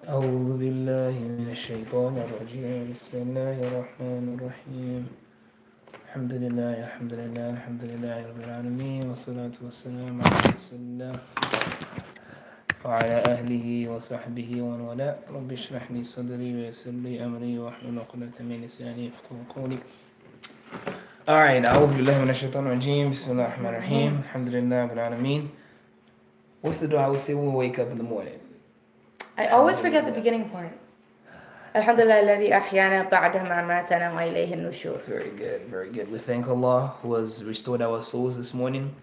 أعوذ بالله من الشيطان الرجيم بسم الله الرحمن الرحيم الحمد لله رب العالمين والصلاة والسلام على رسول الله وعلى أهله وصحبه ومن والاه رب اشرح لي صدري ويسر لي أمري واحلل عقدة من لساني يفقهوا قولي. Alright, أعوذ بالله من الشيطان الرجيم بسم الله الرحمن الرحيم الحمد لله رب العالمين. What's the dua I would say when we wake up in the morning? I always forget the beginning part. Alhamdulillah alladhi ahyana ba'da ma matana wa ilayhi nushur. Very good, very good. We thank Allah who has restored our souls this morning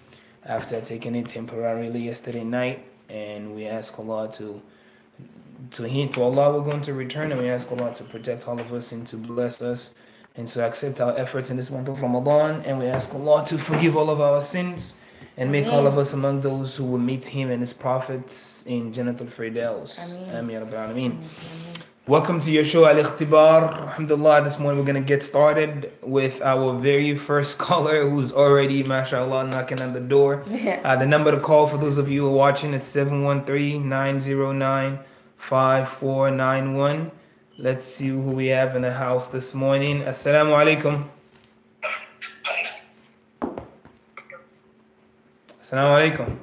after taking it temporarily yesterday night, and we ask Allah to Allah we're going to return, and we ask Allah to protect all of us and to bless us and to accept our efforts in this month of Ramadan, and we ask Allah to forgive all of our sins and make all of us among those who will meet Him and His prophets in Jannatul Firdaus. Ameen. Ya Rabbil Alameen. Welcome to your show, Al-Ikhtibaar. Alhamdulillah, this morning we're going to get started with our very first caller who's already, mashallah, knocking on the door. The number to call for those of you who are watching is 713-909-5491. Let's see who we have in the house this morning. Assalamu alaikum. Assalamu alaikum.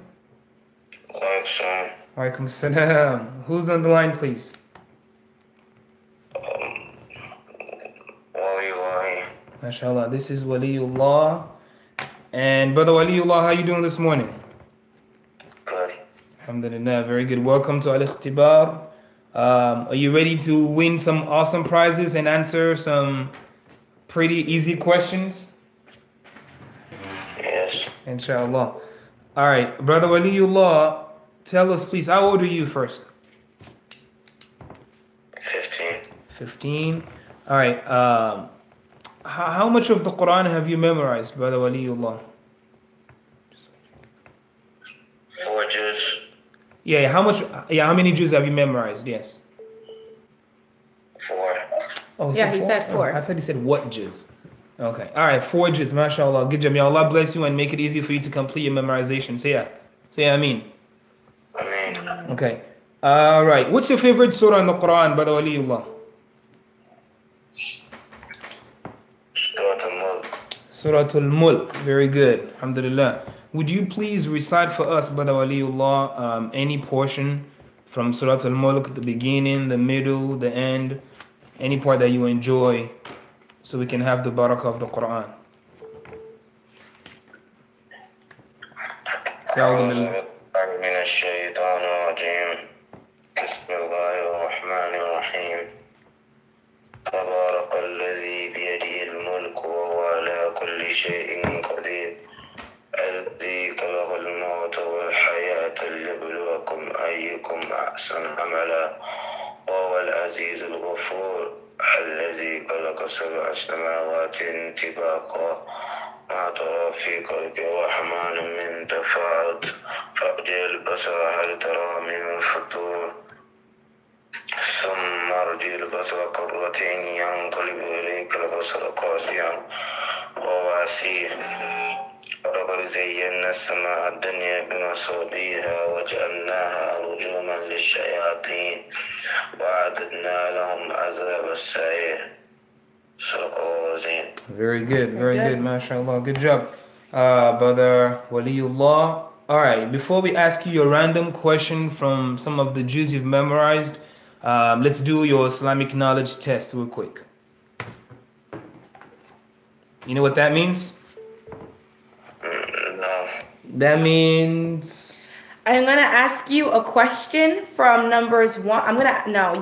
Alaikum salam. Who's on the line, please? MashaAllah, this is Waliullah. And Brother Waliullah, how you doing this morning? Good. Alhamdulillah, very good. Welcome to Al-Ikhtibaar. Are you ready to win some awesome prizes and answer some pretty easy questions? Yes. Inshallah. All right, Brother Waliullah, tell us please, how old are you first? 15. 15. All right. How much of the Quran have you memorized, Brother Waliullah? 4 juz. Yeah, how many juz have you memorized? Yes. 4. Oh, Yeah, he said 4. I thought he said what juz. Okay. All right, 4 juz, mashallah. Good job. May Allah bless you and make it easy for you to complete your memorization. Say Ameen. Ameen. Okay. All right. What's your favorite surah in the Quran, Brother Waliullah? Suratul Mulk. Very good. Alhamdulillah. Would you please recite for us, Brother Waliullah, any portion from Suratul Mulk, the beginning, the middle, the end, any part that you enjoy, so we can have the barakah of the Quran. من الشيطان الرجيم بسم الله الرحمن الرحيم تبارك الذي بيده الملك وهو على كل شيء قدير الذي خلق الموت والحياة ليبلوكم أيكم أحسن عملا وهو العزيز الغفور الذي خلق 7 سماوات طباقا ما ترى في خلق الرحمن من تفاوت فارجع البصر هل ترى من فطور ثم ارجع البصر كرتين ينقلب إليك البصر قاسيا وهو حسير ولقد زينا السماء الدنيا بمصابيح وجعلناها رجوما للشياطين وأعتدنا لهم عذاب السعير. Very good, very good, mashallah. Good job, Brother Waliullah. All right, before we ask you a random question from some of the Jews you've memorized, let's do your Islamic knowledge test real quick. You know what that means? No. That means... I'm going to ask you a question from numbers 1.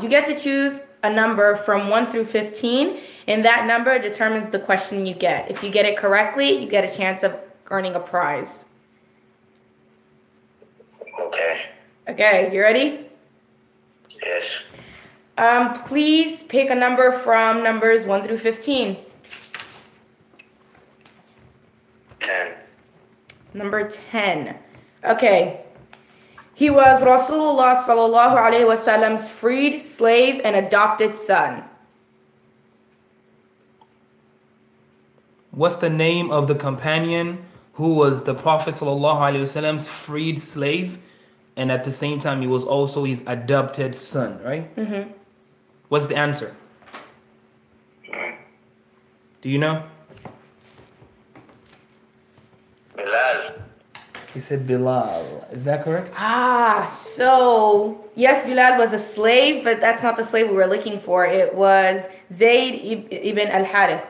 You get to choose a number from 1 through 15, and that number determines the question you get. If you get it correctly, you get a chance of earning a prize. Okay, you ready? Yes. Please pick a number from numbers 1 through 15. 10. Number 10. Okay. He was Rasulullah sallallahu alaihi wasallam's freed slave and adopted son. What's the name of the companion who was the Prophet sallallahu alaihi wasallam's freed slave and at the same time he was also his adopted son, right? Mm-hmm. What's the answer? Do you know? Bilal. He said Bilal. Is that correct? So yes, Bilal was a slave, but that's not the slave we were looking for. It was Zayd ibn al-Harith.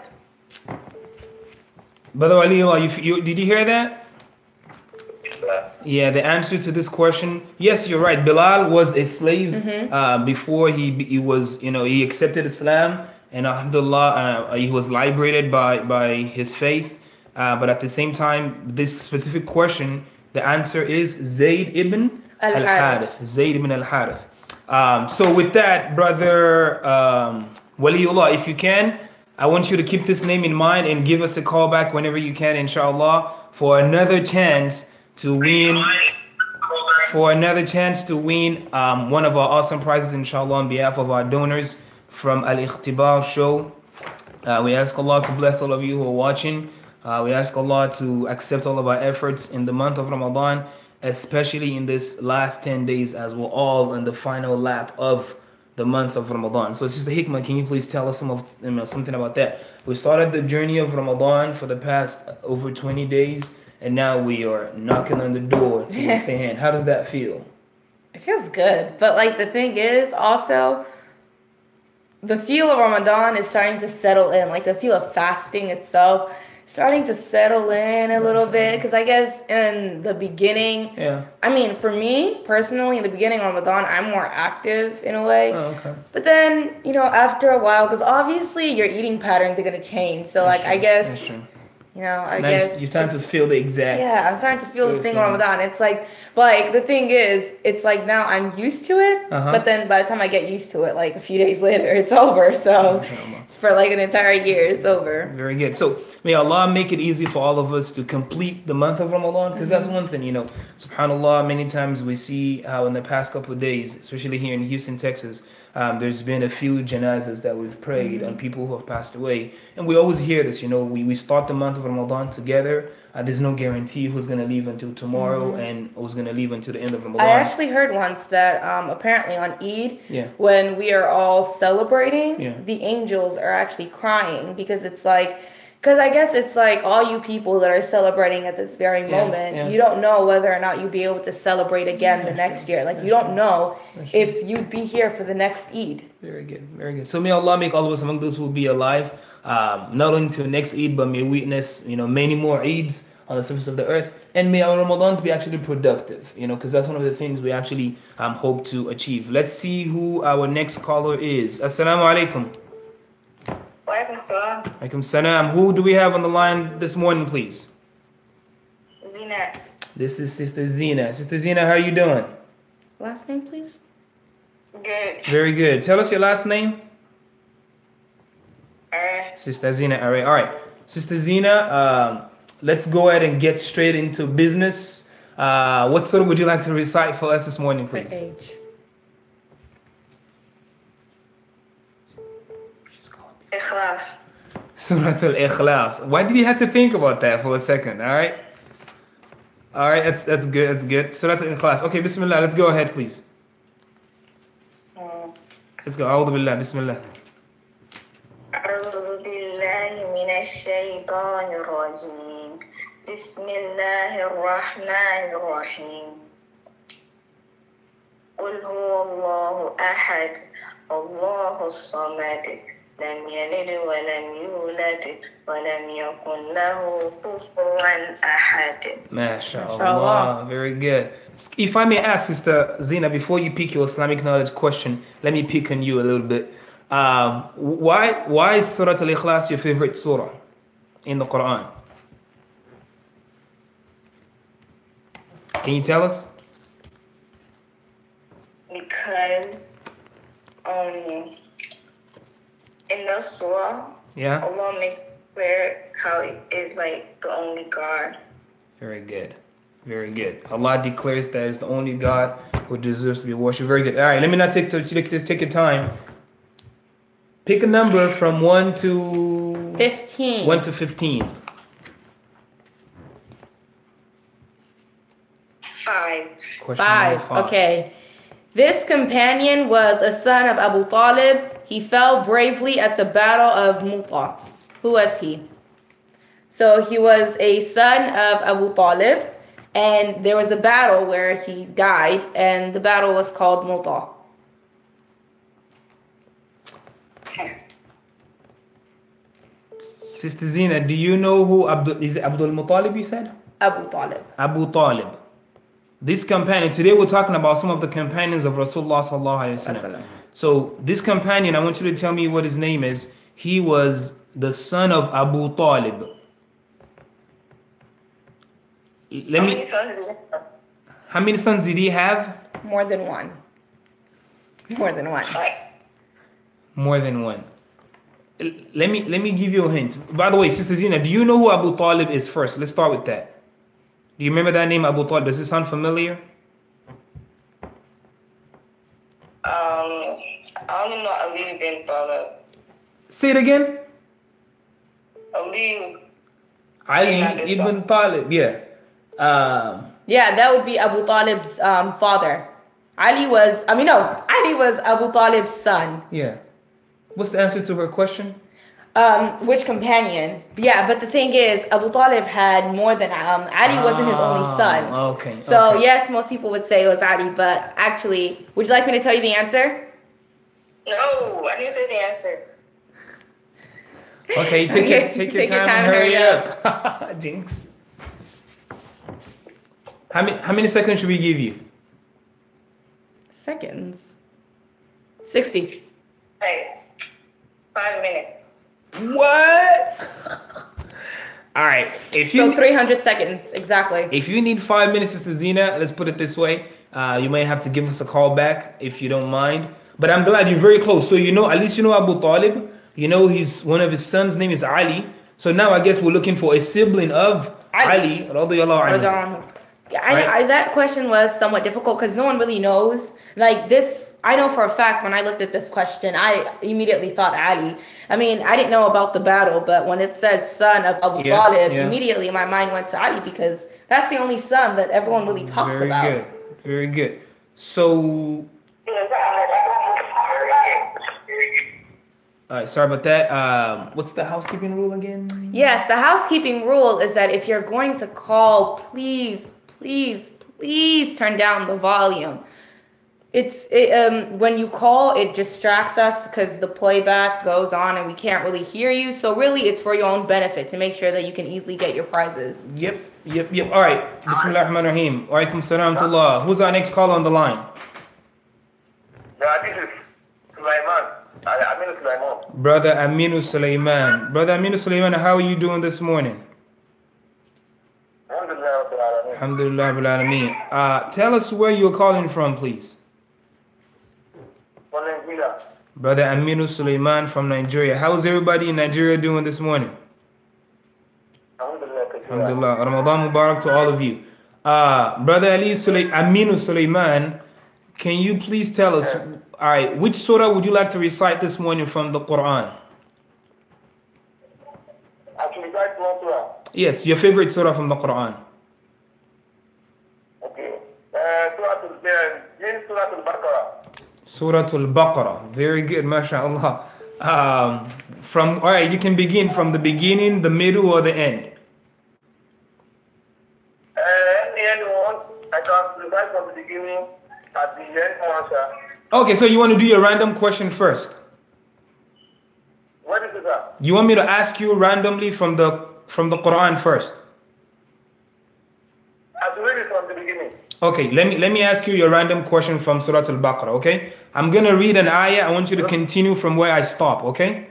Brother Ali, did you hear that? Yeah, the answer to this question, yes, you're right. Bilal was a slave before he was, he accepted Islam, and alhamdulillah, he was liberated by his faith. But at the same time, this specific question, the answer is Zayd ibn al-Harith. Zayd ibn al-Harith. So with that, brother Waliullah, if you can, I want you to keep this name in mind and give us a call back whenever you can, inshallah, for another chance to win one of our awesome prizes, inshallah, on behalf of our donors from Al-Ikhtibaar Show. We ask Allah to bless all of you who are watching. We ask Allah to accept all of our efforts in the month of Ramadan, especially in this last 10 days, as we're all in the final lap of the month of Ramadan. So Sister Hikmah, can you please tell us something about that? We started the journey of Ramadan for the past over 20 days, and now we are knocking on the door to kiss the hand. How does that feel? It feels good. But like the thing is also, the feel of Ramadan is starting to settle in. Like the feel of fasting itself starting to settle in a little bit. Because I guess in the beginning, I mean, for me personally, in the beginning of Ramadan, I'm more active in a way. Oh, okay. But then, after a while, because obviously your eating patterns are going to change. So like, I guess... I guess you're starting to feel the exact. Yeah, I'm starting to feel the thing of Ramadan. It's like the thing is, it's like now I'm used to it, but then by the time I get used to it, like a few days later, it's over. So for like an entire year, it's over. Very good. So may Allah make it easy for all of us to complete the month of Ramadan, because that's one thing, subhanAllah, many times we see how in the past couple of days, especially here in Houston, Texas, there's been a few janazas that we've prayed on people who have passed away. And we always hear this, we start the month of Ramadan together. There's no guarantee who's going to leave until tomorrow and who's going to leave until the end of Ramadan. I actually heard once that apparently on Eid, when we are all celebrating, the angels are actually crying because it's like, because I guess it's like all you people that are celebrating at this very moment, you don't know whether or not you'll be able to celebrate again the next year. Like you don't know if you'd be here for the next Eid. Very good, very good. So may Allah make all of us among those who will be alive, not only to the next Eid, but may we witness, many more Eids on the surface of the earth, and may our Ramadans be actually productive, because that's one of the things we actually hope to achieve. Let's see who our next caller is. Assalamu alaikum. Alaikum salam. Who do we have on the line this morning, please? Zina. This is Sister Zina. Sister Zina, how are you doing? Last name, please. Good. Very good. Tell us your last name. Sister Zina. All right. Sister Zina, let's go ahead and get straight into business. What surah would you like to recite for us this morning, please? For age. Ikhlas. Surah Al-Ikhlas. Why did you have to think about that for a second? All right, that's good. Surah Al-Ikhlas. Okay, Bismillah. Let's go ahead, please. Let's go. A'udhu billah. Bismillah. أعوذ بالله من الشيطان الرجيم. بسم الله الرحمن الرحيم. قل هو الله أحد الله الصمد لم يلد ولم يولد ولم يكن له كفوا أحد. MashaAllah. Very good. If I may ask, Sister Zina, before you pick your Islamic knowledge question, let me pick on you a little bit. Why is Surah Al-Ikhlas your favorite surah in the Quran? Can you tell us? Because in the surah, Allah makes clear how He is like the only God. Very good. Very good. Allah declares that is the only God who deserves to be worshipped. Very good. All right, let me not take your time. Pick a number from 1 to 15. 1 to 15. 5. Question Five. number 5. Okay. This companion was a son of Abu Talib. He fell bravely at the Battle of Mu'tah. Who was he? So he was a son of Abu Talib, and there was a battle where he died, and the battle was called Mu'tah. Sister Zina, do you know who is it Abdul Muttalib you said? Abu Talib. Abu Talib. This companion, today we're talking about some of the companions of Rasulullah sallallahu alaihi wasallam. So this companion, I want you to tell me what his name is. He was the son of Abu Talib. How many sons did he have? More than one. More than one. More than one. Let me give you a hint. By the way, Sister Zina, do you know who Abu Talib is first? Let's start with that. Do you remember that name, Abu Talib? Does it sound familiar? I only know Ali bin Talib. Say it again. Ali ibn Talib, yeah. Yeah, that would be Abu Talib's father. Ali was Abu Talib's son. Yeah. What's the answer to her question? Which companion? Yeah, but the thing is, Abu Talib had more than Ali wasn't his only son. Okay. So yes, most people would say it was Ali, but actually, would you like me to tell you the answer? No, I didn't say the answer. Okay, take your time and hurry up. Jinx. How many seconds should we give you? Seconds. 60. Hey, 5 minutes. What? All right. So 300 seconds, exactly. If you need 5 minutes, Sister Zina, let's put it this way. You may have to give us a call back if you don't mind. But I'm glad you're very close. So at least you know Abu Talib. You know one of his sons' name is Ali. So now I guess we're looking for a sibling of Ali. Radiyallahu anhu. Yeah, that question was somewhat difficult because no one really knows. Like this, I know for a fact when I looked at this question, I immediately thought Ali. I mean, I didn't know about the battle, but when it said son of Abu Talib, immediately my mind went to Ali because that's the only son that everyone really talks about. Very good. Very good. So... All right, sorry about that. What's the housekeeping rule again? Yes, the housekeeping rule is that if you're going to call, please turn down the volume. When you call, it distracts us because the playback goes on and we can't really hear you. So really, it's for your own benefit to make sure that you can easily get your prizes. Yep. All right. Bismillah ar-Rahman ar-Rahim. Wa alaikum salam to Allah. Who's our next caller on the line? Yeah, this is Sulaiman. Aminu Sulaiman. Brother Aminu Sulaiman. Brother Aminu Sulaiman, how are you doing this morning? Alhamdulillah Rabbil Alameen. Tell us where you're calling from, please. From Nigeria. Brother Aminu Sulaiman from Nigeria. How's everybody in Nigeria doing this morning? Alhamdulillah. Ramadan Mubarak to all of you. Brother Aminu Sulaiman, can you please tell us, all right, which surah would you like to recite this morning from the Quran? I can recite one surah. Yes, your favorite surah from the Quran. Okay. Surah Al-Baqarah. Surah Al-Baqarah. Very good, mashallah. All right, you can begin from the beginning, the middle, or the end. The end one, I can recite from the beginning at the end one, sir. Okay, so you want to do your random question first? What is it, sir? You want me to ask you randomly from the Quran first? I have to read it from the beginning. Okay, let me ask you your random question from Surah Al-Baqarah, okay? I'm going to read an ayah. I want you to continue from where I stop, okay?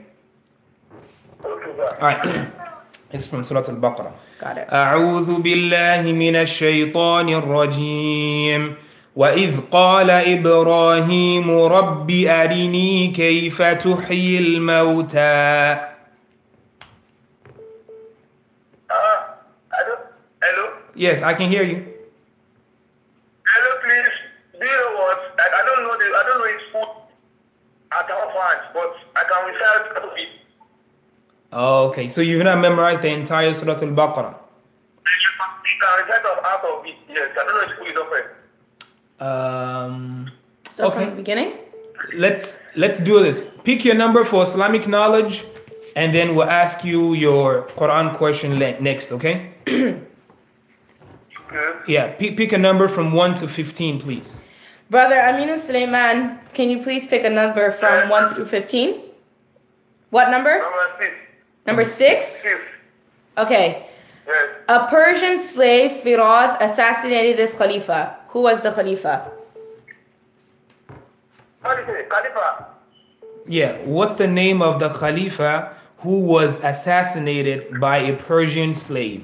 Okay, sir. All right. It's from Surah Al-Baqarah. Got it. أعوذ بالله من الشيطان الرجيم وإذ قال إبراهيم رب أرني كيف تحيي الموتى. Hello? Yes, I can hear you. Hello, please. Do you know what? I don't know its food at our hands, but I can recite out of it. Okay, so you've not memorized the entire Surah Al-Baqarah. I can recite out of it, yes. I don't know its food enough So from the beginning? Let's do this. Pick your number for Islamic knowledge, and then we'll ask you your Quran question next, okay? Yeah, pick a number from 1 to 15, please. Brother Aminu Suleiman, can you please pick a number from 1 through 15? What number? Number 6? Okay. Yes. A Persian slave, Firaz, assassinated this Khalifa. Who was the Khalifa? What is it? Khalifa. Yeah, what's the name of the Khalifa who was assassinated by a Persian slave?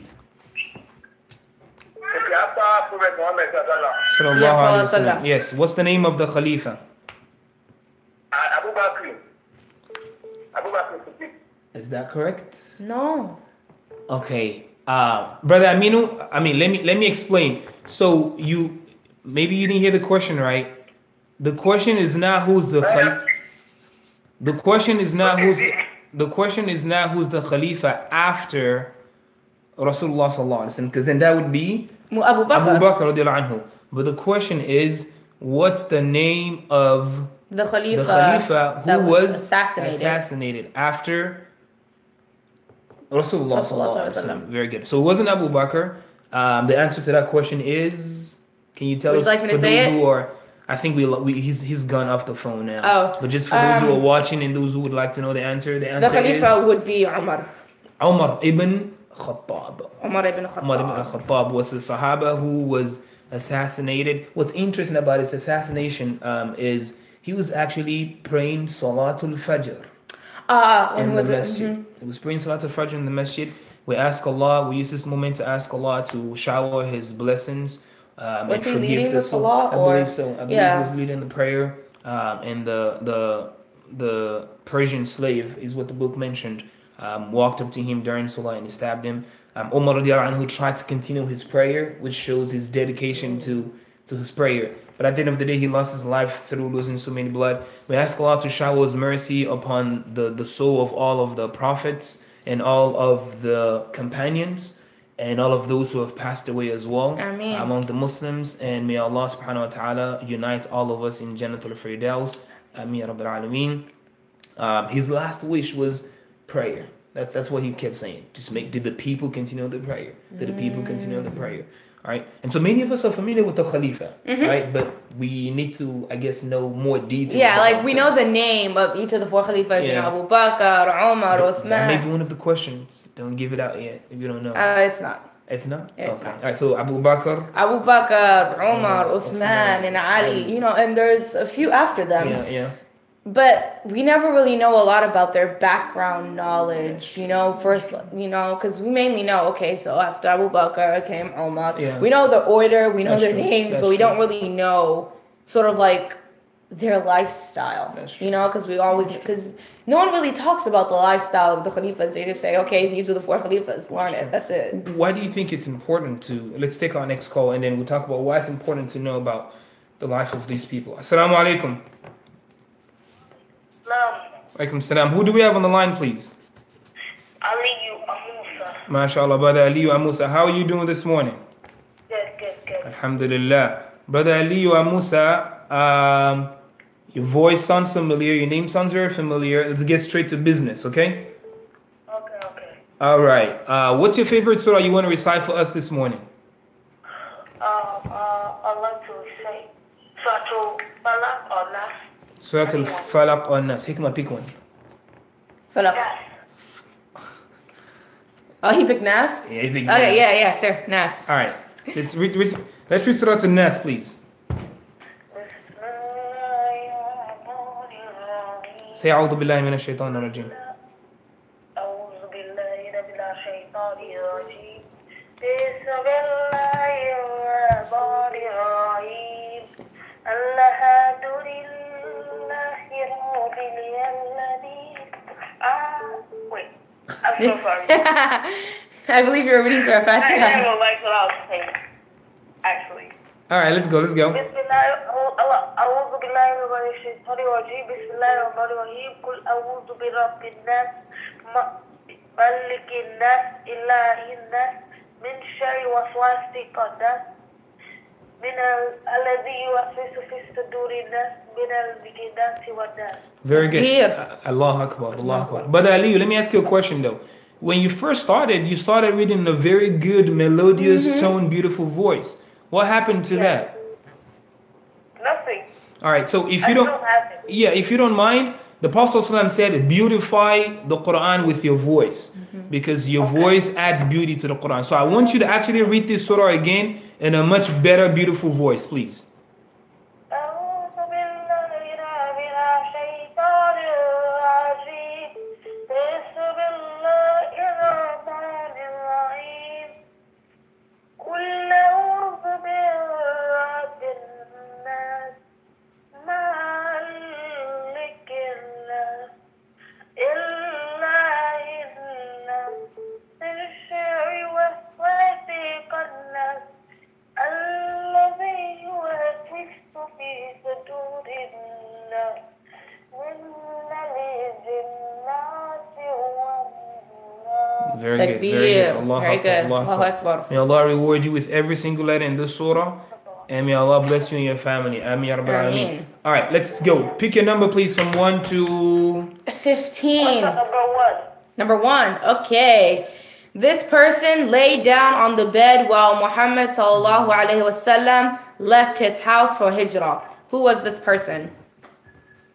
Okay, after Prophet Muhammad Sallallahu alaihi wasallam. Yes, what's the name of the Khalifa? Abu Bakr. Abu Bakr Siddiq. Is that correct? No. Okay. Brother Aminu, let me explain. So maybe you didn't hear the question right. The question is not who's the Khalifa. The question is not who's the Khalifa after Rasulullah sallallahu alaihi wasallam, because then that would be Abu Bakr. Abu Bakr radiallahu anhu. But the question is, what's the name of the Khalifa who was assassinated after Rasulullah sallallahu alaihi wasallam? Very good. So it wasn't Abu Bakr. The answer to that question is, can you tell us like me to for say those it? who are? I think he's gone off the phone now. Oh. But just for those who are watching and those who would like to know the answer the Khalifa would be Umar. Umar ibn Khattab. Umar ibn Khattab was the Sahaba who was assassinated. What's interesting about his assassination is he was actually praying Salatul Fajr in the masjid. He was praying Salatul Fajr in the masjid. We use this moment to ask Allah to shower His blessings. Was he leading the salah? I believe so. I believe he was leading the prayer. And the Persian slave is what the book mentioned. Walked up to him during salah and he stabbed him. Umar radiallahu anhu tried to continue his prayer, which shows his dedication to his prayer. But at the end of the day, he lost his life through losing so many blood. We ask Allah to shower His mercy upon the soul of all of the prophets and all of the companions and all of those who have passed away as well among the Muslims. And may Allah subhanahu wa ta'ala unite all of us in Jannatul Firdaus. Ameen Rabbil Alameen. His last wish was prayer. That's what he kept saying. Did the people continue the prayer? Did the people continue the prayer? All right. And so many of us are familiar with the Khalifa, right? But we need to, I guess, know more details. Yeah, like we know the name of each of the 4 Khalifas, you know, Abu Bakr, Umar, Uthman. That may be one of the questions. Don't give it out yet if you don't know. It's not. It's not? Yeah, it's okay. not. All right, so Abu Bakr, Umar, Uthman, and Ali. You know, and there's a few after them. Yeah. But we never really know a lot about their background knowledge, you know, because we mainly know, okay, so after Abu Bakr came Umar. Yeah. We know the order, we know That's their true. names, That's but we true. don't really know sort of like their lifestyle, That's true. you know, because no one really talks about the lifestyle of the Khalifas. They just say, okay, these are the 4 Khalifas, learn it, that's it. Why do you think it's important to, let's take our next call and then we'll talk about why it's important to know about the life of these people. Assalamu alaikum. Alaikum salam. Who do we have on the line, please? Aliyu Amusa. MashaAllah, Brother Aliyu Amusa. How are you doing this morning? Good. Alhamdulillah. Brother Aliyu Amusa, your voice sounds familiar, your name sounds very familiar. Let's get straight to business, okay? Okay. All right. What's your favorite surah you want to recite for us this morning? I'd like to say Surah Falaq or Nas. Surah Al-Falaq or Nas. Hikmah, pick one. Falaq. Yes. Oh, he picked Nas? Yeah, he picked Okay, Nas. yeah, sir. Nas. All right. Let's read Surah Al-Nas, please. Say A'udhu Billahi Minash Shaitanir Rajim. أعوذ بالله من الشيطان الرجيم بسم الله الرحمن الرحيم الحمد لله رب العالمين. Wait, I'm so sorry. I believe you're reading Surah I Fatiha. never liked what I was saying, actually. All right, let's go. بسم الله أعوذ بالله من الشيطان الرجيم بسم الله الرحمن الرحيم قل أعوذ برب الناس ملك الناس إله الناس من شر وسواس الخناس الذي يوسوس في صدور الناس من الجنة والناس. Very good. Takbir. Allah Akbar, Allah Akbar. But Ali, let me ask you a question though. When you first started, you started reading in a very good, melodious tone, beautiful voice. What happened to that? Nothing. All right, so if I you don't don't, have it. yeah, if you don't mind, the Prophet ﷺ said, beautify the Quran with your voice, because your voice adds beauty to the Quran. So I want you to actually read this surah again in a much better, beautiful voice, please. أعوذ بالله من الشيطان الرجيم. بسم الله الرحمن الرحيم. قل أعوذ برب الناس مالك الناس إله الناس من شر وسواس الناس الذي يوسوس في صدور الناس من الجنة والناس. Very good, very good. Takbir. Allah Very Akbar, good. Allah Allahu Akbar. Akbar. May Allah reward you with every single letter in this surah. And may Allah bless you and your family. Ameen ya Rabbal Alameen. Ameen. All right, let's go. Pick your number, please, from 1 to... 15. Number 1. Number 1. Okay. This person laid down on the bed while Muhammad sallallahu alaihi wasallam left his house for hijrah. Who was this person?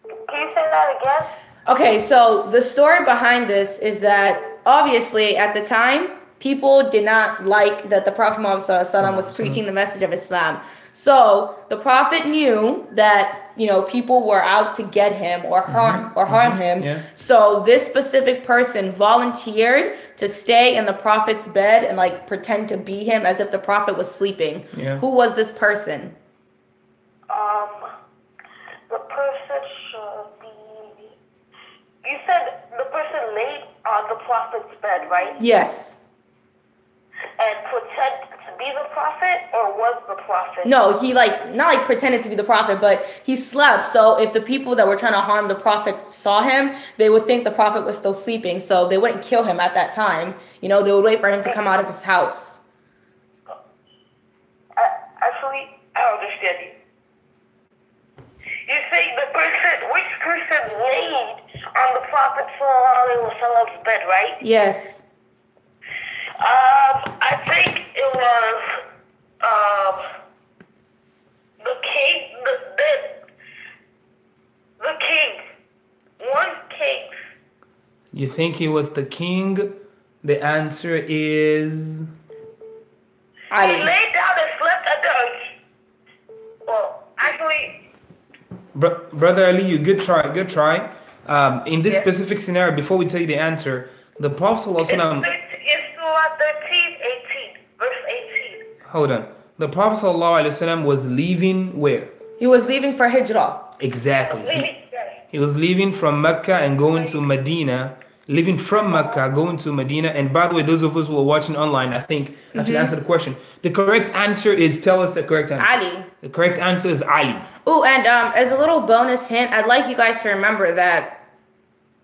Can you say that again? Okay, so the story behind this is that obviously at the time, people did not like that the Prophet Muhammad sallallahu alaihi wasallam was preaching the message of Islam. So the Prophet knew that, you know, people were out to get him or harm him. Yeah. So this specific person volunteered to stay in the Prophet's bed and like pretend to be him as if the Prophet was sleeping. Yeah. Who was this person? The person should be. You said the person laid on the Prophet's bed, right? Yes. And pretend to be the Prophet, or was the Prophet? No, he like not like pretended to be the Prophet, but he slept. So if the people that were trying to harm the Prophet saw him, they would think the Prophet was still sleeping. So they wouldn't kill him at that time. You know, they would wait for him to come out of his house. Actually, I understand you. You say the person, which person laid on the Prophet ﷺ's bed, right? Yes. I think it was the king, the king, one king. You think he was the king? The answer is... He Ali. laid down and slept at the. Well, actually, Brother Ali, you good try, good try. In this specific scenario, before we tell you the answer, the Prophet ﷺ, it's Surah 13, 18, verse 18. hold on. The Prophet ﷺ was leaving where? He was leaving for hijrah. Exactly. He was leaving from Mecca and going to Medina. Leaving from Mecca, going to Medina. And by the way, those of us who are watching online, I think, actually answer the question. The correct answer is, tell us the correct answer. Ali. The correct answer is Ali. Oh, and as a little bonus hint, I'd like you guys to remember that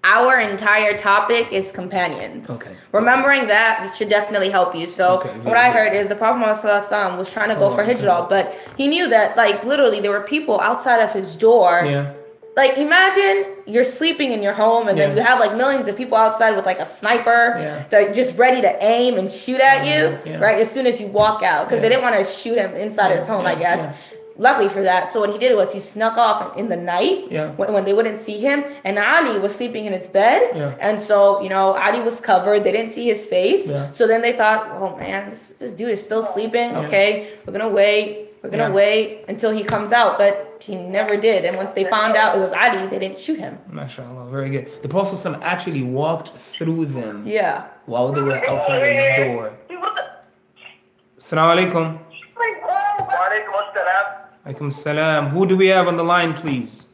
our entire topic is companions. Okay. Remembering that should definitely help you. So Okay, what I very heard is the Prophet Muhammad sallallahu alaihi wasallam was trying to go for hijrah, but he knew that like literally there were people outside of his door. Yeah. Like imagine you're sleeping in your home and then Yeah. you have like millions of people outside with like a sniper, Yeah. they're just ready to aim and shoot at you, Yeah. right? As soon as you walk out, because they Yeah. didn't want to shoot him inside his home, I guess. Yeah. Luckily for that, so what he did was he snuck off in the night Yeah. when they wouldn't see him, and Ali was sleeping in his bed, Yeah. and so you know Ali was covered. They didn't see his face, Yeah. so then they thought, oh man, this dude is still sleeping. Yeah. Okay, we're gonna wait. We're gonna Yeah. wait until he comes out, but he never did. And once they found out it was Ali, they didn't shoot him. MashaAllah, very good. The Prophet ﷺ actually walked through them Yeah. while they were outside his door. He was Assalamu alaikum. Walaikum assalam. Alaikum salam. Who do we have on the line, please?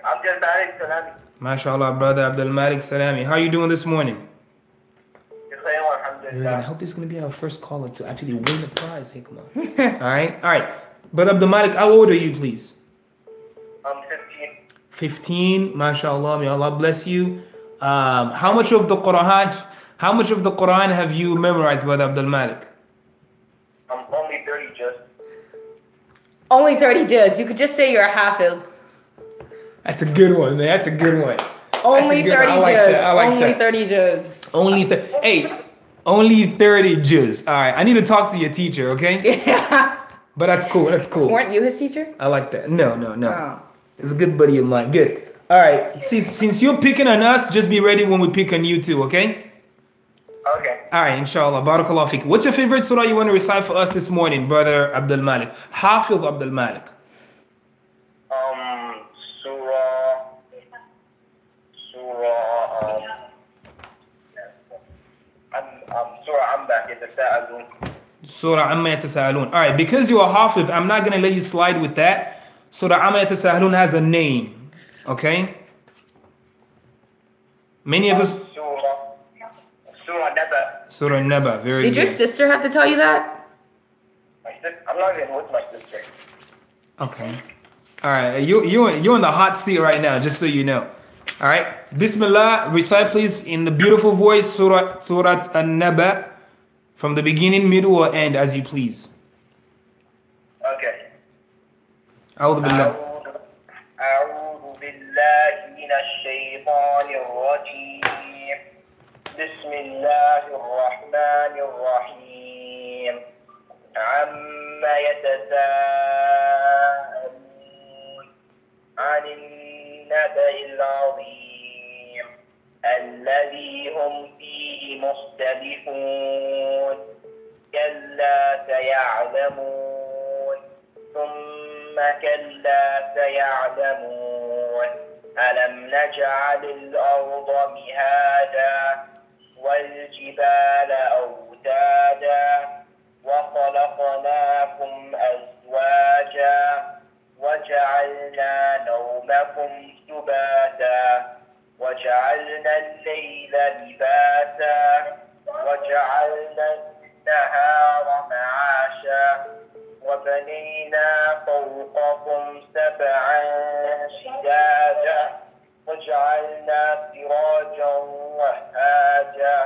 I'm just Malik Salami. MashaAllah, brother Abdul Malik Salami. How are you doing this morning? Yes, I am, Very good. I alhamdulillah. hope this is going to be our first caller to actually win the prize. Hikmah. All right. Brother Abdul Malik, how old are you, please? I'm 15. 15. MashaAllah. May Allah bless you. How much of the Quran have you memorized, Brother Abdul Malik? I'm only 30 just. Only 30 juz. You could just say you're a hafiz. That's a good one, man. That's a good one. Only 30 I like juz. that. I like Only that. 30 juz. Only 30 juz. All right. I need to talk to your teacher, okay? Yeah. But that's cool. That's cool. Weren't you his teacher? I like that. No. Oh. It's a good buddy of mine. Good. All right. Since you're picking on us, just be ready when we pick on you too, okay? Okay. All right, inshallah. Barakallah fiqh. What's your favorite surah you want to recite for us this morning, brother Abdul Malik? Hafiz Abdul Malik. Surah Amma Yatasa'alun. Surah Amma Yatasa'alun. All right, because you're a Hafiz, I'm not going to let you slide with that. Surah Amma Yatasa'alun has a name, okay? Many of us... Surah Naba. Surah Naba, very Did good. your sister have to tell you that? I'm not even with my sister. Okay. All right, you're in the hot seat right now, just so you know. All right, Bismillah, recite please in the beautiful voice, Surah An-Naba, from the beginning, middle, or end, as you please. Okay. أعوذ بالله. أعوذ بالله من الشيطان الرجيم. بسم الله الرحمن الرحيم. عما يتساءلون عن النبأ العظيم الذي هم فيه مختلفون كلا سيعلمون ثم كلا سيعلمون ألم نجعل الأرض مهادا والجبال أوتادا وخلقناكم أزواجا وجعلنا نومكم سباتا وجعلنا الليل لباسا وجعلنا النهار معاشا وبنينا فوقكم سبعا شدادا وجعلنا سراجا وهاجا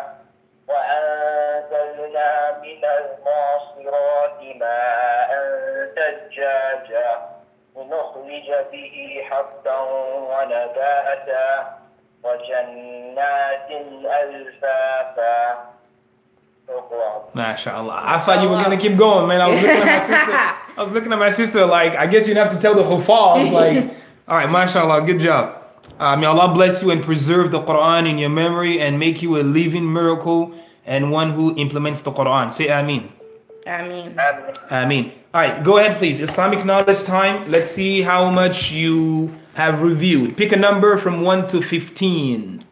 وأنزلنا من المعصرات ماء ثجاجا لنخرج به حبا ونباتا وجنات ألفافا. MashaAllah. I thought you were gonna keep going, man. I was looking at my sister like, I guess you'd have to tell the Hufaz, like, all right, MashaAllah, good job. May Allah bless you and preserve the Quran in your memory and make you a living miracle and one who implements the Quran. Say Ameen. Ameen. Ameen. All right, go ahead, please. Islamic knowledge time. Let's see how much you have reviewed. Pick a number from 1 to 15.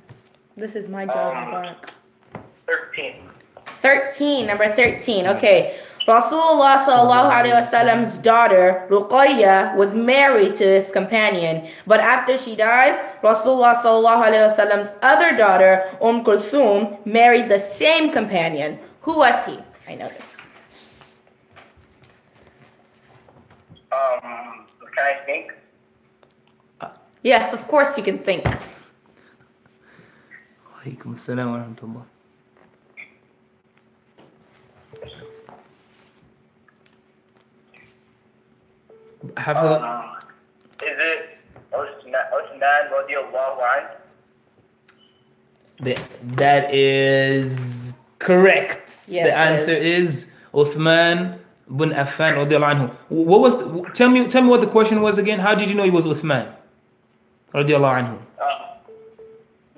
This is my job, Mubarak. 13. 13, number 13. Okay. Rasulullah sallallahu alaihi wasallam's daughter Ruqayya was married to this companion, but after she died, Rasulullah sallallahu alaihi wasallam's other daughter Kulthum married the same companion. Who was he? I know this. Can I think? Yes, of course you can think. Alaikum assalam wa rahmatullah. Is it Uthman radiallahu anhu? That is correct. Yes, the answer is Uthman bin Affan radiallahu anhu. What was tell me what the question was again? How did you know he was Uthman radiallahu anhu?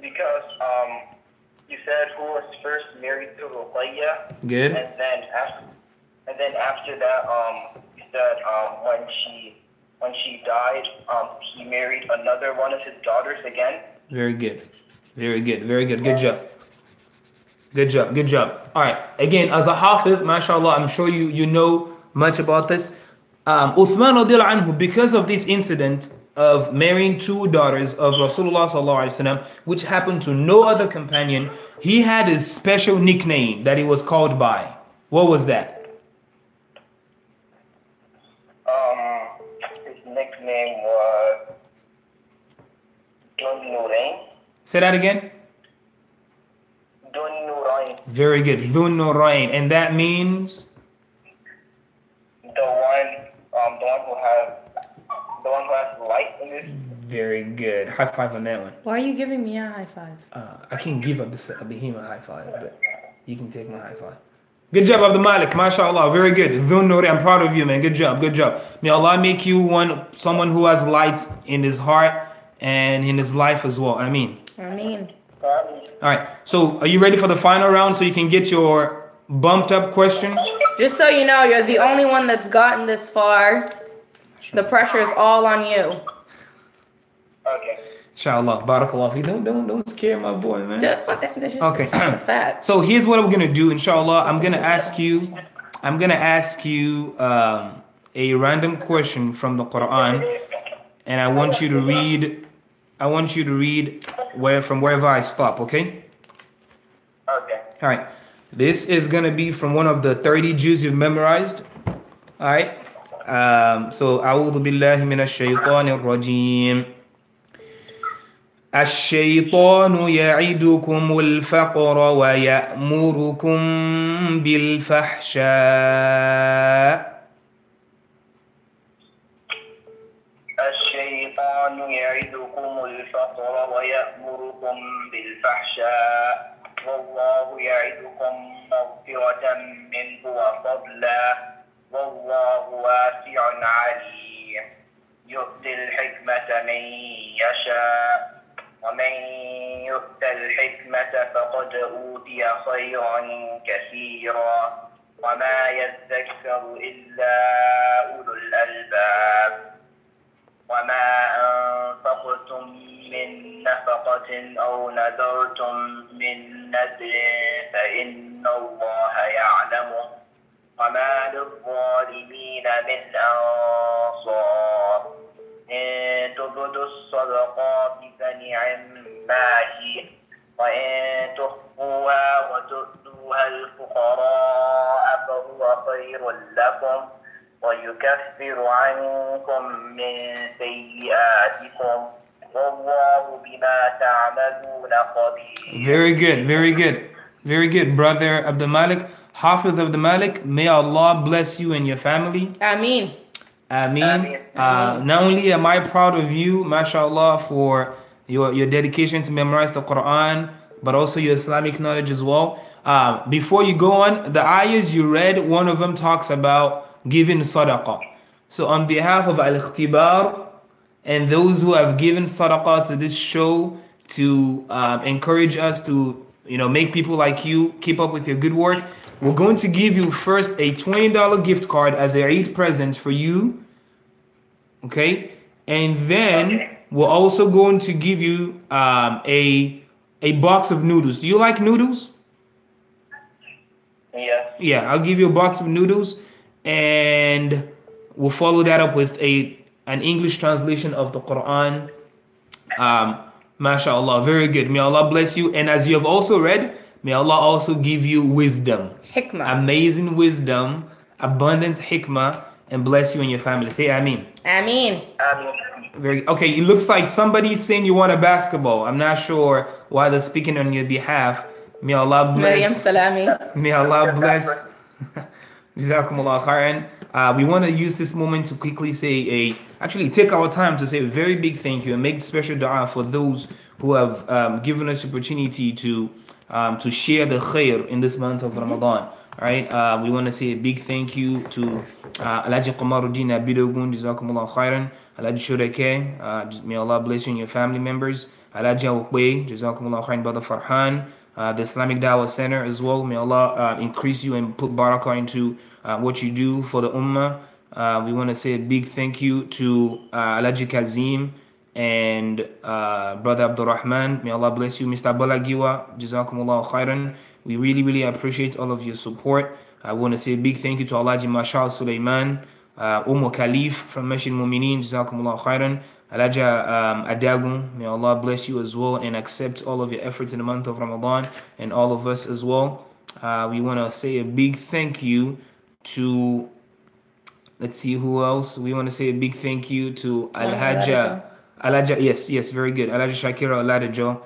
Because you said who was first married to Ruqayya. Good. And then after that you said when she died he married another one of his daughters again. Very good. Good job. All right. Again, as a hafiz, mashallah, I'm sure you know much about this. Uthman radiallahu anhu, because of this incident of marrying two daughters of Rasulullah sallallahu alaihi wasallam, which happened to no other companion, he had a special nickname that he was called by. What was that? His nickname was Dun Nurayn. Say that again. Dun Nurayn. Very good. Dhun Nurayn. And that means? The the one who has light in this. Very good. High five on that one. Why are you giving me a high five? I can't give up a behemoth high five, but you can take my high five. Good job, Abdul Malik. MashaAllah. Very good. Dhun Nuri, I'm proud of you, man. Good job. Good job. May Allah make you someone who has light in his heart and in his life as well. Ameen. Ameen. All right. So, are you ready for the final round so you can get your bumped up question? Just so you know, you're the only one that's gotten this far. The pressure is all on you. Okay. Inshallah. Barakallah. Don't scare my boy, man. Okay. A fact. So here's what I'm gonna do. Inshallah, I'm gonna ask you a random question from the Quran, and I want you to read. From wherever I stop. Okay. Okay. All right. This is gonna be from one of the 30 Jews you've memorized. All right. So أعوذ بالله من الشيطان الرجيم. الشيطان يعدكم الفقر ويأمركم بالفحشاء. الشيطان يعدكم الفقر ويأمركم بالفحشاء والله يعدكم مغفرة منه وفضلا والله واسع عليم يؤتي الحكمة من يشاء ومن يؤت الحكمة فقد أوتي خيرا كثيرا وما يذكر إلا أولو الألباب وما أنفقتم من نفقة أو نذرتم من نذر فإن الله يعلمه وما للظالمين من أنصار إن تبدوا الصدقات فنعما هي وإن تخفوها وتؤتوها الفقراء فهو خير لكم ويكفر عنكم من سيئاتكم والله بما تعملون خبير. Very good, brother Abdul Malik. Hafiz Abdul Malik, may Allah bless you and your family. Ameen. Ameen. Not only am I proud of you, mashallah, for your dedication to memorize the Quran, but also your Islamic knowledge as well. Before you go on, the ayahs you read, one of them talks about giving sadaqah. So on behalf of Al-Ikhtibaar and those who have given sadaqah to this show to encourage us to make people like you keep up with your good work, we're going to give you first a $20 gift card as a Eid present for you. Okay? And then we're also going to give you a box of noodles. Do you like noodles? Yeah. Yeah, I'll give you a box of noodles, and we'll follow that up with an English translation of the Quran. MashaAllah, very good. May Allah bless you. And as you have also read, may Allah also give you wisdom. Hikmah. Amazing wisdom, abundant hikmah, and bless you and your family. Say Ameen. Ameen. Very okay. It looks like somebody's saying you want a basketball. I'm not sure why they're speaking on your behalf. May Allah bless. Maryam Salami. May Allah bless. Jazakumullah khairan. We want to use this moment to quickly actually take our time to say a very big thank you and make special dua for those who have given us the opportunity to share the khair in this month of Ramadan. All right, we want to say a big thank you to Alhaji Qamaruddin Abidogun, Jazakumullah khairan. Alhaji Shurake, may Allah bless you and your family members. Alhaji Awqwe, Jazakumullah khairan. Brother Farhan, the Islamic Dawah Center as well. May Allah increase you and put barakah into what you do for the ummah. We want to say a big thank you to Alhaji Kazim and Brother Abdul Rahman. May Allah bless you. Mr. Balagiwa, Jazakumullah khairan. We really appreciate all of your support. I want to say a big thank you to Alhaji Mashal Sulaiman, Khalif from Masjid Mumineen, Jazakumullah khairan. Alhaji Adagun, may Allah bless you as well and accept all of your efforts in the month of Ramadan and all of us as well. We want to say a big thank you to, let's see who else. We want to say a big thank you to Alhaja, yes, very good. Alhaja Shakira Aladajo,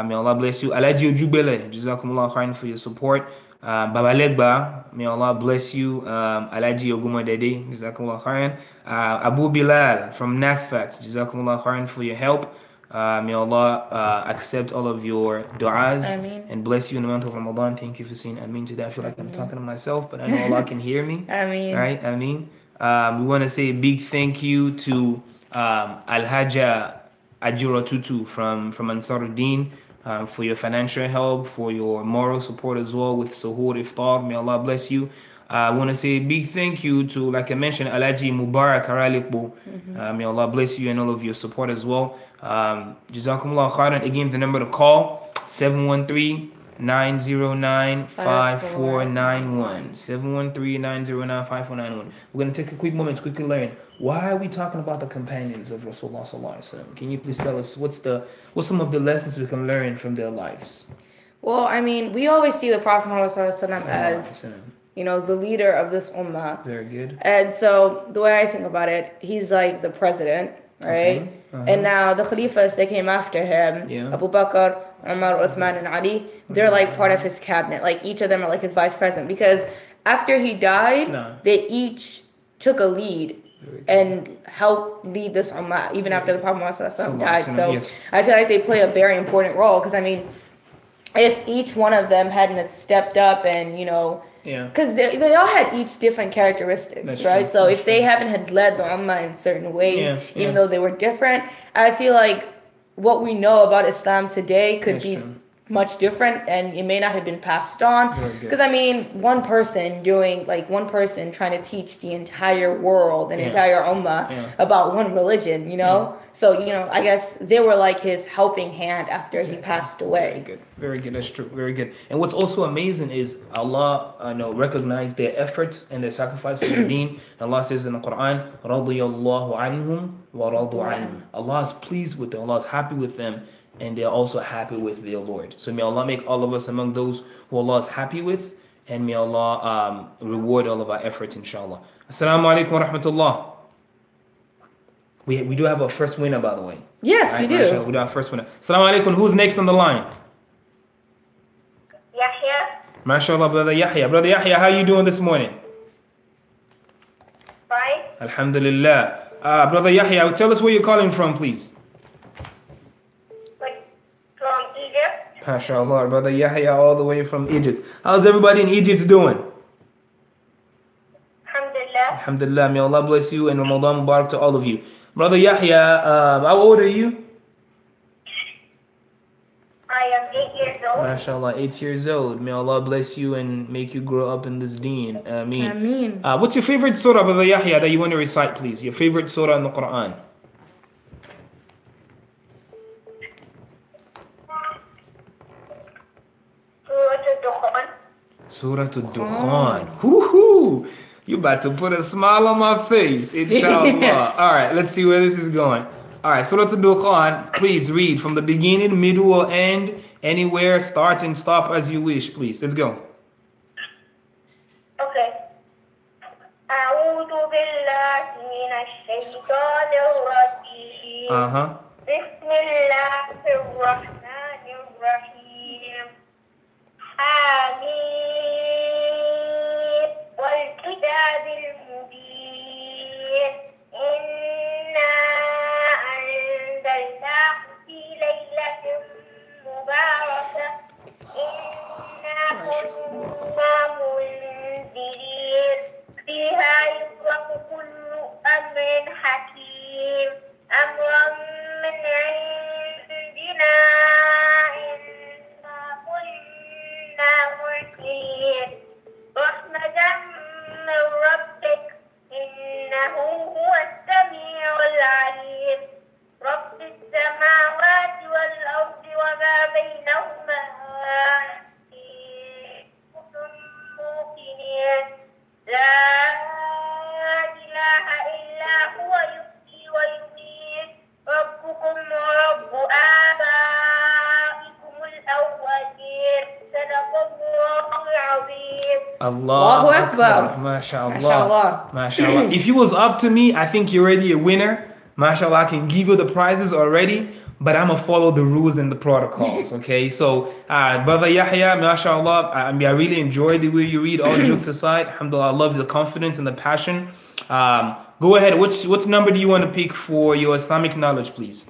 may Allah bless you. Alhaji Ojubele, Jazakumullah khairan for your support. Baba Legba, may Allah bless you. Alaji Oguma Dede, Jazakumullah khairan. Abu Bilal from Nasfat, Jazakumullah khairan for your help. May Allah accept all of your du'as Ameen. and bless you in the month of Ramadan. Thank you for saying Ameen to that. I feel like I'm talking to myself, but I know Allah can hear me. Ameen. Right? Ameen. We want to say a big thank you to Al-Hajja Ajura Tutu from Ansaruddin for your financial help, for your moral support as well with Suhoor Iftar. May Allah bless you. I want to say a big thank you to, like I mentioned, Alaji Mubarak Aralikbo. May Allah bless you and all of your support as well. Jazakumullah khairan. Again, the number to call, 713-909-5491. 713-909-5491. We're going to take a quick moment to quickly learn, why are we talking about the companions of Rasulullah sallallahu alaihi wasallam? Can you please tell us what's some of the lessons we can learn from their lives? Well, I mean, we always see the Prophet Muhammad sallallahu alaihi wasallam as, you know, the leader of this ummah. Very good. And so the way I think about it, he's like the president, right? Okay. And now the Khalifas that came after him, Abu Bakr, Umar, Uthman, and Ali, they're like part of his cabinet. Like each of them are like his vice president, because after he died, they each took a lead and helped lead this ummah even after the Prophet Muhammad died. So I feel like they play a very important role, because I mean, if each one of them hadn't stepped up and, you know, because they all had each different characteristics, That's right? true. So if they haven't had led the ummah in certain ways, even though they were different, I feel like what we know about Islam today could be much different, and it may not have been passed on. Because I mean, one person trying to teach the entire world and entire ummah about one religion, you know. So, you know, I guess they were like his helping hand after he passed away. Very good. That's true. Very good. And what's also amazing is Allah recognized their efforts and their sacrifice for the deen. Allah says in the Quran, "Radiyallahu anhum wa radu anhum." Allah is pleased with them. Allah is happy with them, and they're also happy with their Lord. So may Allah make all of us among those who Allah is happy with, and may Allah reward all of our efforts, inshallah. Assalamu alaikum wa rahmatullah. We do have a first winner, by the way. Yes, Right, we do. mashallah, we do have a first winner. Assalamu alaikum. Who's next on the line? Yahya. MashaAllah, Brother Yahya. Brother Yahya, how you doing this morning? Fine. Alhamdulillah. Brother Yahya, tell us where you're calling from, please. From Egypt. MashaAllah, Brother Yahya, all the way from Egypt. How's everybody in Egypt doing? Alhamdulillah. Alhamdulillah, may Allah bless you and Ramadan Mubarak to all of you. Brother Yahya, how old are you? I am 8 years old. MashaAllah, 8 years old. May Allah bless you and make you grow up in this deen. Ameen. Ameen. What's your favorite surah, Brother Yahya, that you want to recite, please? Your favorite surah in the Quran? Surah Al-Dukhan. Woohoo! You about to put a smile on my face, inshallah. All right, let's see where this is going. All right, Surah Al-Dukhan, please read from the beginning, middle, or end, anywhere, start and stop as you wish, please. Let's go. Okay. أعوذ بالله من الشيطان الرجيم. بسم الله الرحمن الرحيم. حميم والكتاب المبين. إنا أنزلناه في ليلة مباركة. إنا كنا منذرين. فيها يفرق كل أمر حكيم. أمرا من عندنا. إنا كنا مرسلين. رحمة من ربك. إنه هو السميع العليم. رب السماوات والأرض وما بينهما. كنتم موقنين. لا إله إلا هو يحيي ويميت. ربكم ورب آبائكم الأولين. صدق الله العظيم. Allahu Akbar. MashaAllah. MashaAllah. If it was up to me, I think you're already a winner. MashaAllah, I can give you the prizes already. but I'm gonna follow the rules and the protocols. Okay, so brother Yahya, mashallah, I mean, I really enjoyed the way you read. All jokes aside, alhamdulillah, I love the confidence and the passion. Go ahead. What number do you want to pick for your Islamic knowledge, please?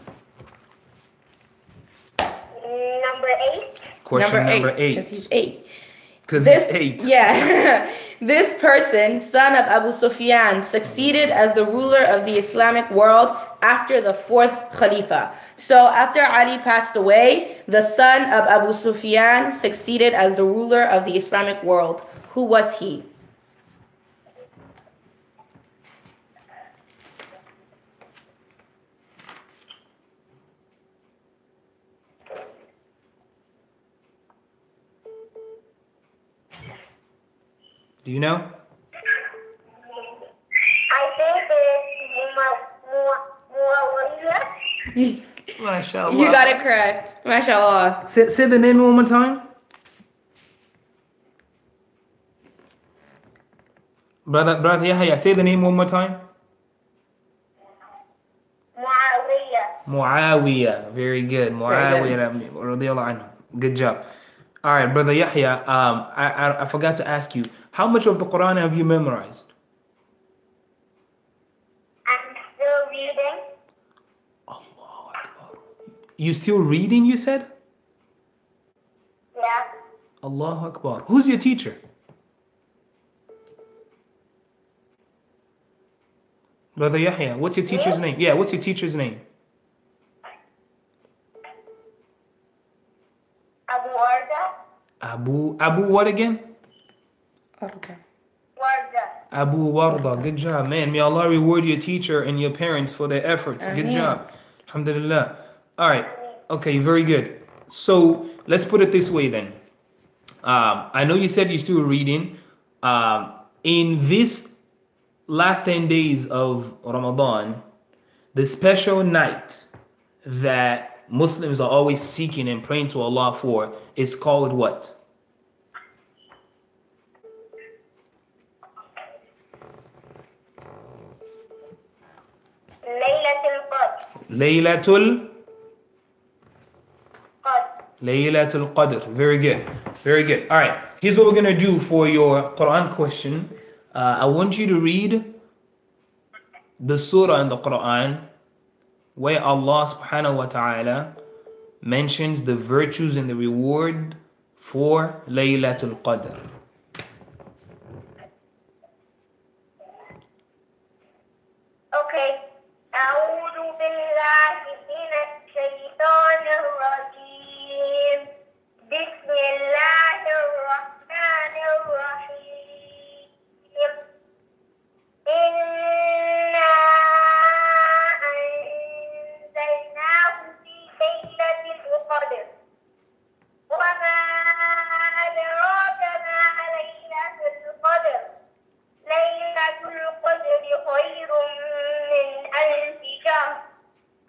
Number 8. Question number 8. Because he's 8. Because he's 8. Yeah. This person, son of Abu Sufyan, succeeded as the ruler of the Islamic world after the 4th Khalifa. So after Ali passed away, the son of Abu Sufyan succeeded as the ruler of the Islamic world. Who was he? Do you know? I think it's Muawiyah. Mashallah. You got it correct. Mashallah. Say the name one more time. Brother Yahya, say the name one more time. Muawiyah. Very good. Muawiyah radiyallahu anhu. Good job. All right, brother Yahya. I forgot to ask you, how much of the Quran have you memorized? I'm still reading. Allahu Akbar. You still reading? You said. Yeah. Allahu Akbar. Who's your teacher? Brother Yahya, what's your teacher's name? Yeah, what's your teacher's name? Abu Warda. Abu what again? Okay. Warda. Abu Warda. Good job, man. May Allah reward your teacher and your parents for their efforts. Good Ameen. job. Alhamdulillah. All right. Okay, very good. So let's put it this way then. I know you said you're still reading. In this last 10 days of Ramadan, the special night that Muslims are always seeking and praying to Allah for is called what? Laylatul Qadr. Very good. Very good. All right. Here's what we're going to do for your Quran question. I want you to read the surah in the Quran where Allah subhanahu wa ta'ala mentions the virtues and the reward for Laylatul Qadr. Okay. أعوذ بالله من الشيطان الرجيم. بسم الله الرحمن الرحيم. إنا أنزلناه في ليلة القدر. وما أدراك ما ليلة القدر. ليلة القدر خير من 1000 شهر.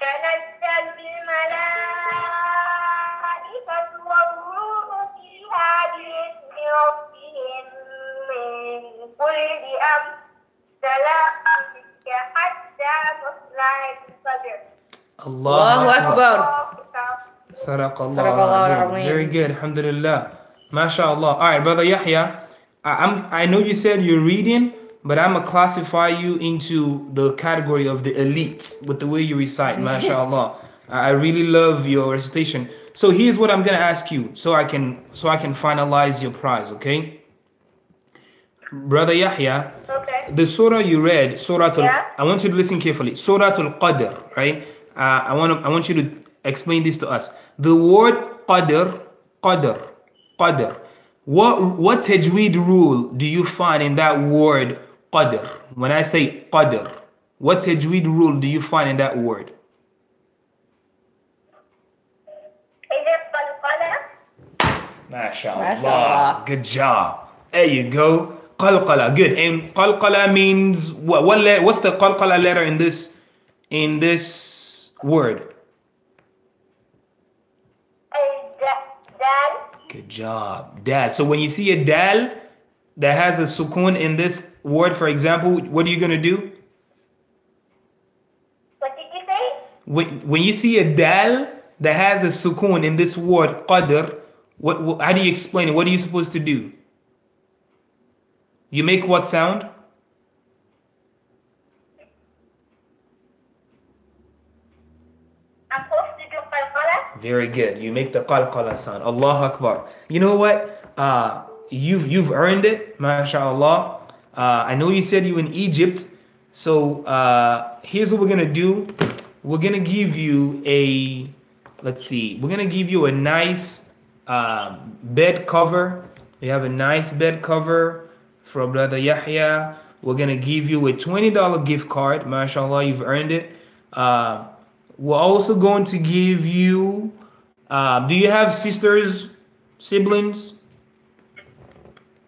تنزل الملائكة والروح فيها بإذن ربهم من كل أمر. سلام حتى مطلع الفجر. Allahu Akbar. Sadaqallah. Very good. Alhamdulillah. MashaAllah. All right, brother Yahya. I know you said you're reading, but I'm gonna classify you into the category of the elites with the way you recite. MashaAllah. I really love your recitation. So here's what I'm gonna ask you, so I can finalize your prize. Okay, brother Yahya. Okay. The surah you read, Yeah. I want you to listen carefully. Surah Al-Qadr, right? I want you to explain this to us. The word Qadr. What tajweed rule do you find in that word Qadr? When I say Qadr, what tajweed rule do you find in that word? Is it qalqala? MashaAllah. Good job. There you go. Qalqala. Good. And qalqala means what? What's the qalqala letter in this word? Dal. Good job. Dal. So when you see a dal that has a sukoon in this word, for example, what are you going to do? What did you say? when you see a dal that has a sukoon in this word qadr, what how do you explain it? What are you supposed to do? You make what sound? I'm supposed to do qalqala? Very good. You make the qalqala sound. Allahu Akbar. You know what? You've earned it, mashallah. I know you said you in Egypt, so here's what we're gonna do. We're gonna give you a, let's see. We're gonna give you a nice bed cover. We have a nice bed cover from Brother Yahya. We're gonna give you a $20 gift card. Mashallah, you've earned it. We're also going to give you. Do you have sisters, siblings?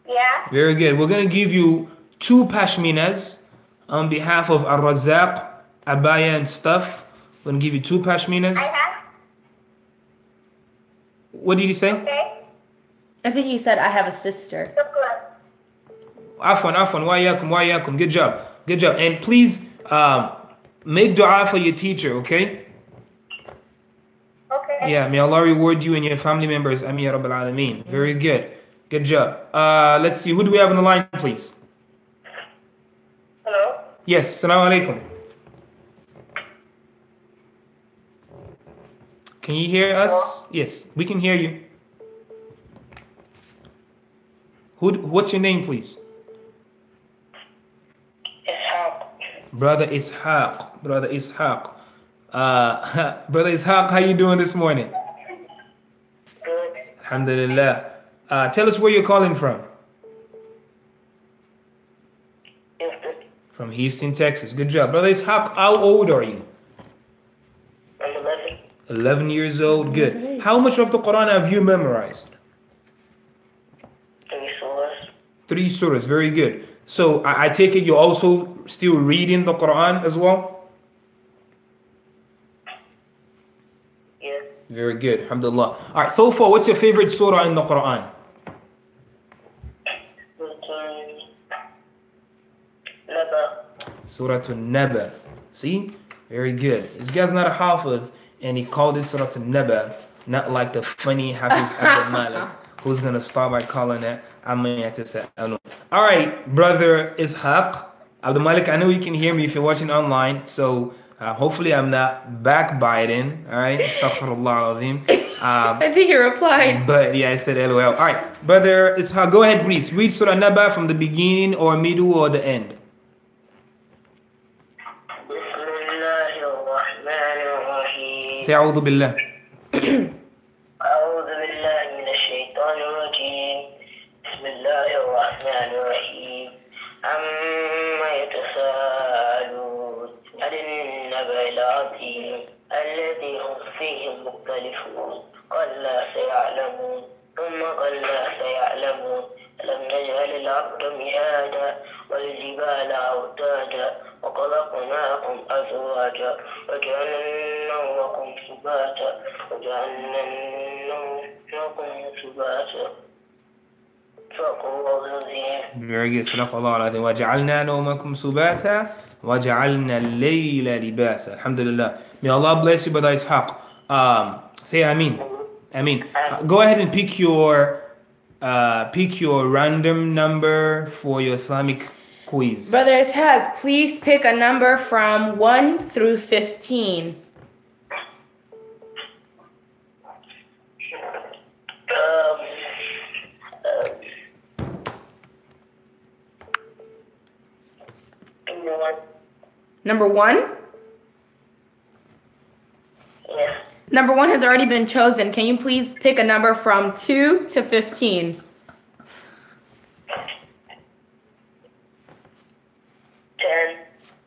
Yeah. Very good. We're going to give you 2 pashminas on behalf of Ar-Razaq, Abaya, and stuff. We're going to give you 2 pashminas. I have. What did you say? Okay. I think he said I have a sister. Afwan, wa yakum. Good job. Good job. And please make dua for your teacher, okay? Okay. Yeah, may Allah reward you and your family members. Ameen ya Rabbil Alameen. Very good. Good job. Let's see. Who do we have on the line, please? Hello. Yes. Assalamu alaikum. Can you hear us? Hello? Yes, we can hear you. What's your name, please? Ishaq. Brother Ishaq. Brother Ishaq. Brother Ishaq, how you doing this morning? Good. Alhamdulillah. Tell us where you're calling from. Houston. From Houston, Texas. Good job. Brother Ishaq, how old are you? I'm 11. 11 years old. Good. How much of the Quran have you memorized? 3 surahs. 3 surahs. Very good. So I take it you're also still reading the Quran as well? Yeah. Very good. Alhamdulillah. All right. So far, what's your favorite surah in the Quran? Naba. Surah An-Naba. See? Very good. This guy's not a hafiz, and he called it Surah An-Naba, not like the funny Hafiz Abdul Malik, who's going to start by calling it Amma. All right, brother Ishaq. Abdul Malik, I know you can hear me if you're watching online, so hopefully I'm not backbiting. All right? Astaghfirullah al-Azim. I think he replied. But yeah, I said LOL. All right, brother Ishaq, go ahead, please. Read Surah An-Naba from the beginning or middle or the end. Say أعوذ بالله. أعوذ بالله من الشيطان الرجيم. بسم الله الرحمن الرحيم. عما يتساءلون عن النبأ العظيم الذي هم فيه مختلفون كلا سيعلمون ثم كلا سيعلمون ألم نجعل الأرض مهادا والجبال أوتادا وخلقناكم أزواجا وجعلنا نومكم سباتا وجعلنا نومكم سباتا صدق الله العظيم. Very good. صدق الله العظيم. وجعلنا نومكم سباتا وجعلنا الليل لباسا. Alhamdulillah. May Allah bless you, Brother Ishaq. Say Ameen. Ameen. Go ahead and pick your random number for your Islamic quiz. Brother Ishaq, please pick a number from 1 through 15. Number 1? Yes. Number 1 has already been chosen. Can you please pick a number from 2 to 15? 10.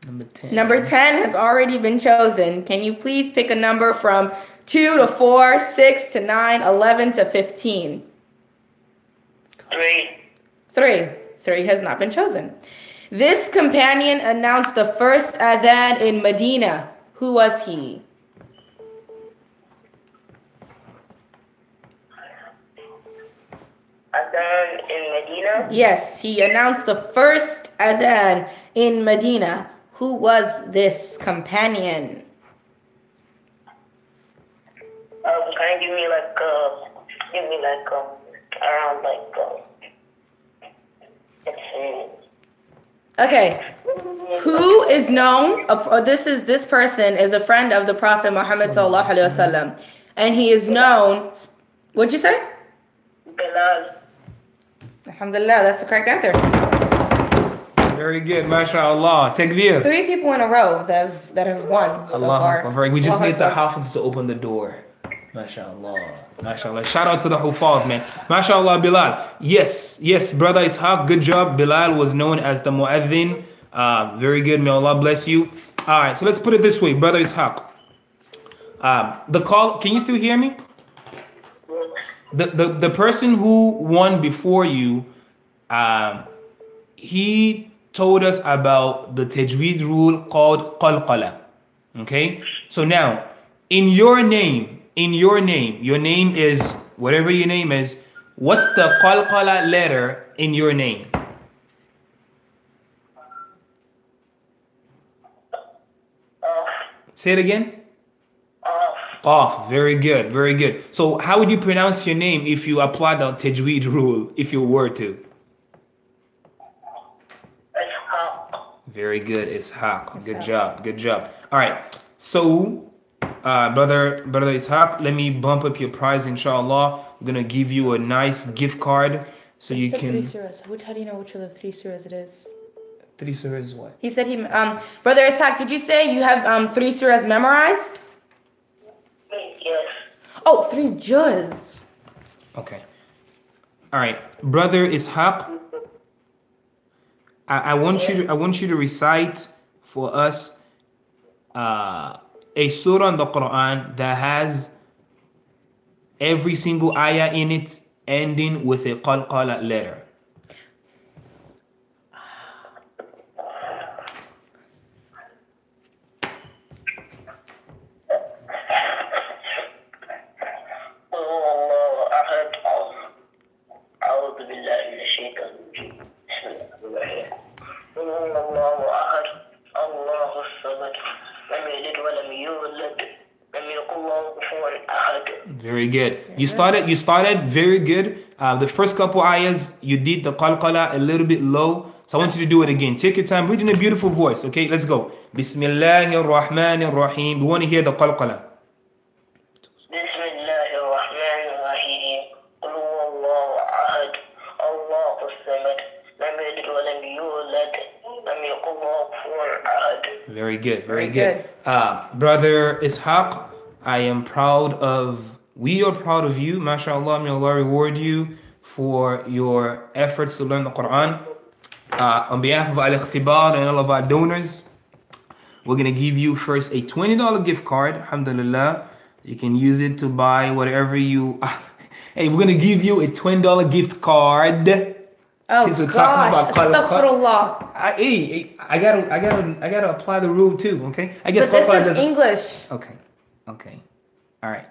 Number 10. Number 10 has already been chosen. Can you please pick a number from 2 to 4, 6 to 9, 11 to 15? 3. 3. 3 has not been chosen. This companion announced the first adhan in Medina. Who was he? Adhan in Medina. Yes, he announced the first adhan in Medina. Who was this companion? give me around let's see. Okay. Who is known? This person is a friend of the Prophet Muhammad sallallahu alaihi wasallam, and he is known. What'd you say? Bilal. Alhamdulillah, that's the correct answer. Very good, mashallah. Takbir. 3 people in a row that have won so far. Akbar. We just Allahu need the Akbar. Hafiz to open the door. MashaAllah. MashaAllah. Shout out to the Hufaz, man. MashaAllah, Bilal. Yes, brother Ishaq. Good job. Bilal was known as the Mu'adhin. Very good. May Allah bless you. All right, so let's put it this way, brother Ishaq. The call, can you still hear me? The person who won before you, he told us about the tajweed rule called qalqala. Okay? So now, your name is, whatever your name is, what's the qalqala letter in your name? Say it again. Qaf. Very good, very good. So how would you pronounce your name if you apply the tajweed rule, if you were to? Very good, Ishaq. Good job. All right. So, brother Ishaq, let me bump up your prize, inshallah. I'm gonna give you a nice gift card so you can. 3 surahs. How do you know which of the 3 surahs it is? 3 surahs is what? He said Brother Ishaq, did you say you have 3 surahs memorized? Yes. Oh, 3 juz. Okay. All right, brother Ishaq. I want you to recite for us a surah in the Quran that has every single ayah in it ending with a qalqala letter. Very good. You started very good. The first couple ayahs, you did the qalqala a little bit low. So I want you to do it again. Take your time, read in a beautiful voice. Okay, let's go. Bismillahir Rahmanir Rahim. We want to hear the qalqala. Bismillahir Rahmanir Rahim. Qul huwallahu ahad. Allahus samad. Lam yalid wa lam yulad. Lam yakul lahu kufuwan ahad. Very good, very good. Brother Ishaq, we are proud of you. MashaAllah, may Allah reward you for your efforts to learn the Quran. On behalf of Al-Ikhtibaar and all of our donors, we're going to give you first a $20 gift card. Alhamdulillah. You can use it to buy whatever you... Hey, we're going to give you a $20 gift card. Oh, since we're gosh. Astaghfirullah. I gotta apply the rule too, okay? I guess but this is English. Okay. All right.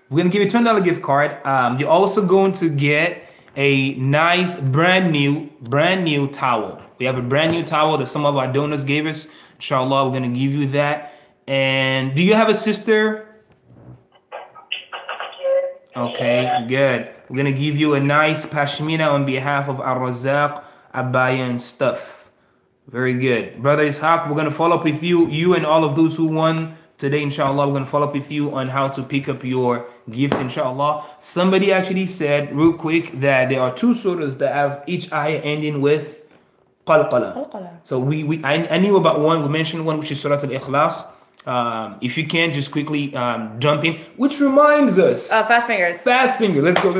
We're going to give you a $20 gift card. You're also going to get a nice brand new towel. We have a brand new towel that some of our donors gave us. Inshallah, we're going to give you that. And do you have a sister? Okay, good. We're going to give you a nice pashmina on behalf of Ar-Razaq, Abaya, and stuff. Very good. Brother Ishaq, we're going to follow up with you and all of those who won today, inshallah. We're going to follow up with you on how to pick up your gift, inshallah. Somebody actually said real quick that there are 2 surahs that have each ayah ending with qalqala. So I knew about one. We mentioned one, which is Surah Al-Ikhlas. If you can, just quickly jump in. Which reminds us. Fast fingers. Fast finger. Let's go.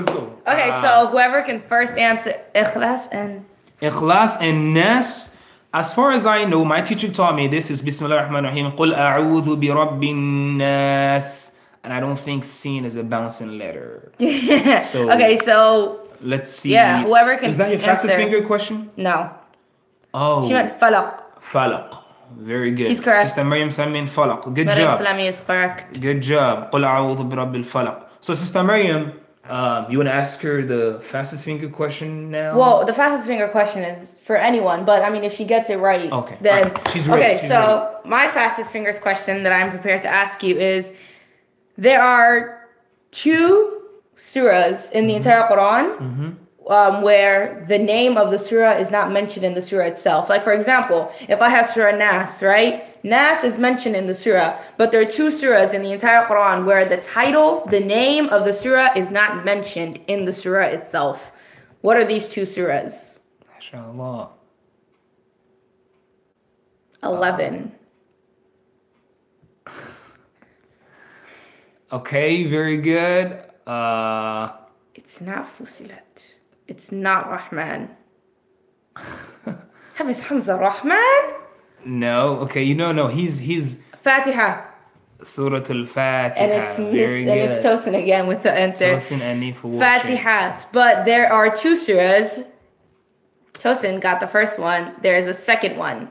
Okay, so whoever can first answer Ikhlas and Nas. As far as I know, my teacher taught me this is Bismillah ar-Rahman ar-Rahim. Qul a'udhu bi rabbin nas. And I don't think sin is a bouncing letter. So okay, so let's see. Yeah, whoever can. Is that your fastest finger question? No. Oh. She meant falaq. Falaq. Very good. She's correct. Sister Maryam Samin falaq. Good Maryam job. Salami is correct. Good job. Qul a'udhu bi rabbil falaq. So Sister Maryam, you want to ask her the fastest finger question now? Well, the fastest finger question is for anyone, but I mean, if she gets it right, okay, then right. She's ready. Okay, so my fastest fingers question that I'm prepared to ask you is: there are 2 surahs in the entire Quran where the name of the surah is not mentioned in the surah itself. Like for example, if I have Surah Nas, right? Nas is mentioned in the surah, but there are 2 surahs in the entire Quran where the title, the name of the surah is not mentioned in the surah itself. What are these 2 surahs? MashaAllah. 11. Okay, very good. It's not Fusilat. It's not Rahman. Hafiz Hamza Rahman? No. Okay, no. He's Fatiha. Surah Al-Fatiha. And it's very good. it's Tosin again with the answer. Tosin and Ni for watching. Fatiha. But there are 2 surahs. Tosin got the first one. There is a second one.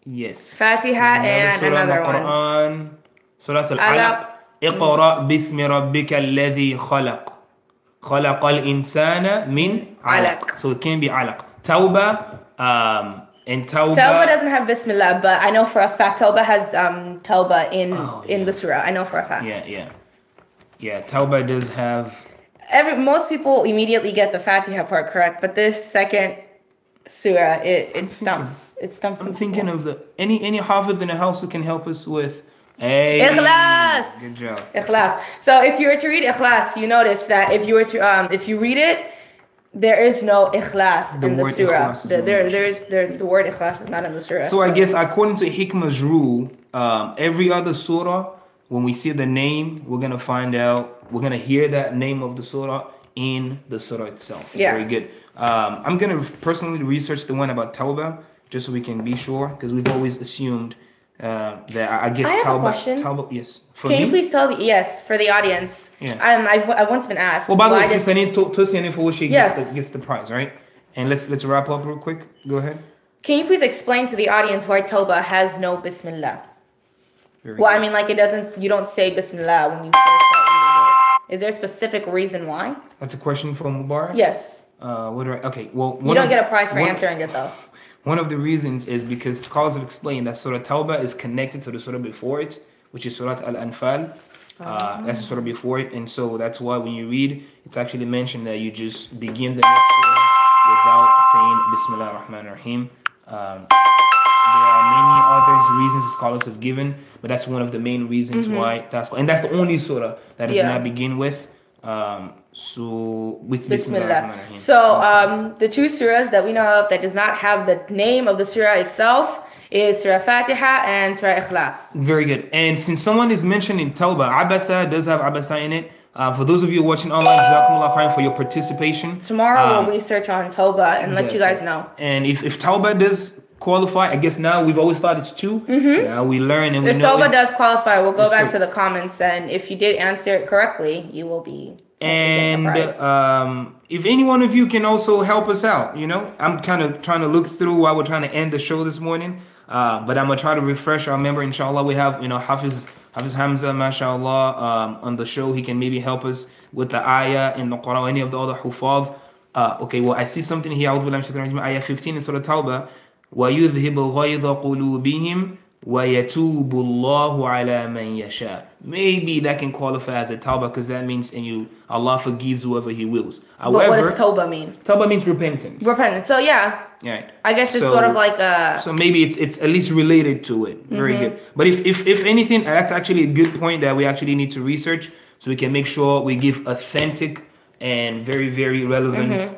Yes. Fatiha and another one. Surah Al-Alaq. اقرأ باسم ربك الذي خلق خلق الإنسان من علق. So it can be علق. Tawbah, and Tawbah. Tawbah doesn't have Bismillah, but I know for a fact Tawbah has Tawbah in the surah. I know for a fact. Yeah. Tawbah does have. Most people immediately get the Fatiha part correct, but this second surah, it stumps. It stumps. I'm thinking of any Hafiz in the house who can help us with. Hey, Ikhlas. Good job. Ikhlas. So if you were to read Ikhlas, you notice that if you read it, there is no Ikhlas in the surah. The word Ikhlas is not in the surah. So I guess according to Hikmah's rule, every other surah, when we see the name, we're gonna hear that name of the surah in the surah itself. Yeah. Very good. I'm gonna personally research the one about Tawbah just so we can be sure, because we've always assumed that I guess I have Tawbah. A question. Tawbah, yes. Can you please tell for the audience? Yeah. I've once been asked. Well, by the way, since I need to for she Yes. gets the prize, right? And let's wrap up real quick. Go ahead. Can you please explain to the audience why Tawbah has no Bismillah? Very Well, good. I mean, like you don't say Bismillah when you first start reading it. Is there a specific reason why? That's a question from Mubarak? Yes. Okay, well... You don't get a prize for answering it, though. One of the reasons is because scholars have explained that Surah Tawbah is connected to the Surah before it, which is Surah Al-Anfal. That's the Surah before it, and so that's why when you read, it's actually mentioned that you just begin the next Surah without saying Bismillah ar-Rahman ar-Rahim. There are many other reasons the scholars have given, but that's one of the main reasons why and that's the only surah that does not begin with with Bismillah. So the 2 surahs that we know of that does not have the name of the surah itself is Surah Fatiha and Surah Ikhlas. Very good. And since someone is mentioning Tawbah, Abasa does have Abasa in it. For those of you watching online, Jazakumullah khairan for your participation. Tomorrow we'll research on Tawbah and let you guys know. And if Tawbah does qualify, I guess now we've always thought it's 2. Now we learn and we if know Tawbah does qualify, we'll go back good. to the comments, and if you did answer it correctly, you will be. And if any one of you can also help us out, I'm kind of trying to look through while we're trying to end the show this morning. But I'm gonna try to refresh our memory. Inshallah, we have Hafiz Hamza, mashallah, on the show. He can maybe help us with the ayah in the Quran, any of the other hufaz. Okay, well I see something here. Ayah 15 in Surah Tawbah. وَيُذْهِبُ غَيْظَ قُلُوبِهِمْ وَيَتُوبُ اللَّهُ عَلَى مَنْ يَشَاءُ. Maybe that can qualify as a tawbah because that means Allah forgives whoever He wills. However, but what does tawbah mean? Tawbah means repentance. Repentance. So yeah. Right. I guess it's sort of like a. So maybe it's at least related to it. Very good. But if anything, that's actually a good point that we actually need to research so we can make sure we give authentic and very, very relevant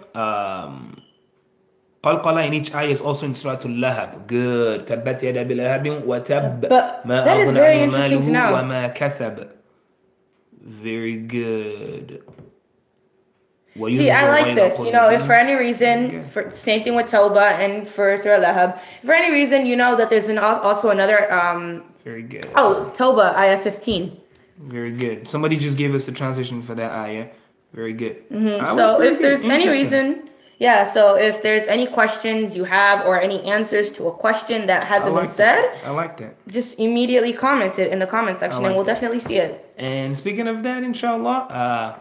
Qalqala in each ayah is also in Surah Al-Lahab. Good. Tabbat yada bilahabin wa tab. But that is very interesting to know. Wa ma kasab. Very good. See, I like this. If for any reason, same thing with Tawbah and for Surah Al-Lahab, if for any reason you know that there's also another. Very good. Oh, Tawbah, ayah 15. Very good. Somebody just gave us the translation for that ayah. Very good. So if there's any reason. Yeah, so if there's any questions you have or any answers to a question that hasn't been said, I like that. Just immediately comment it in the comment section and we'll definitely see it. And speaking of that, inshallah,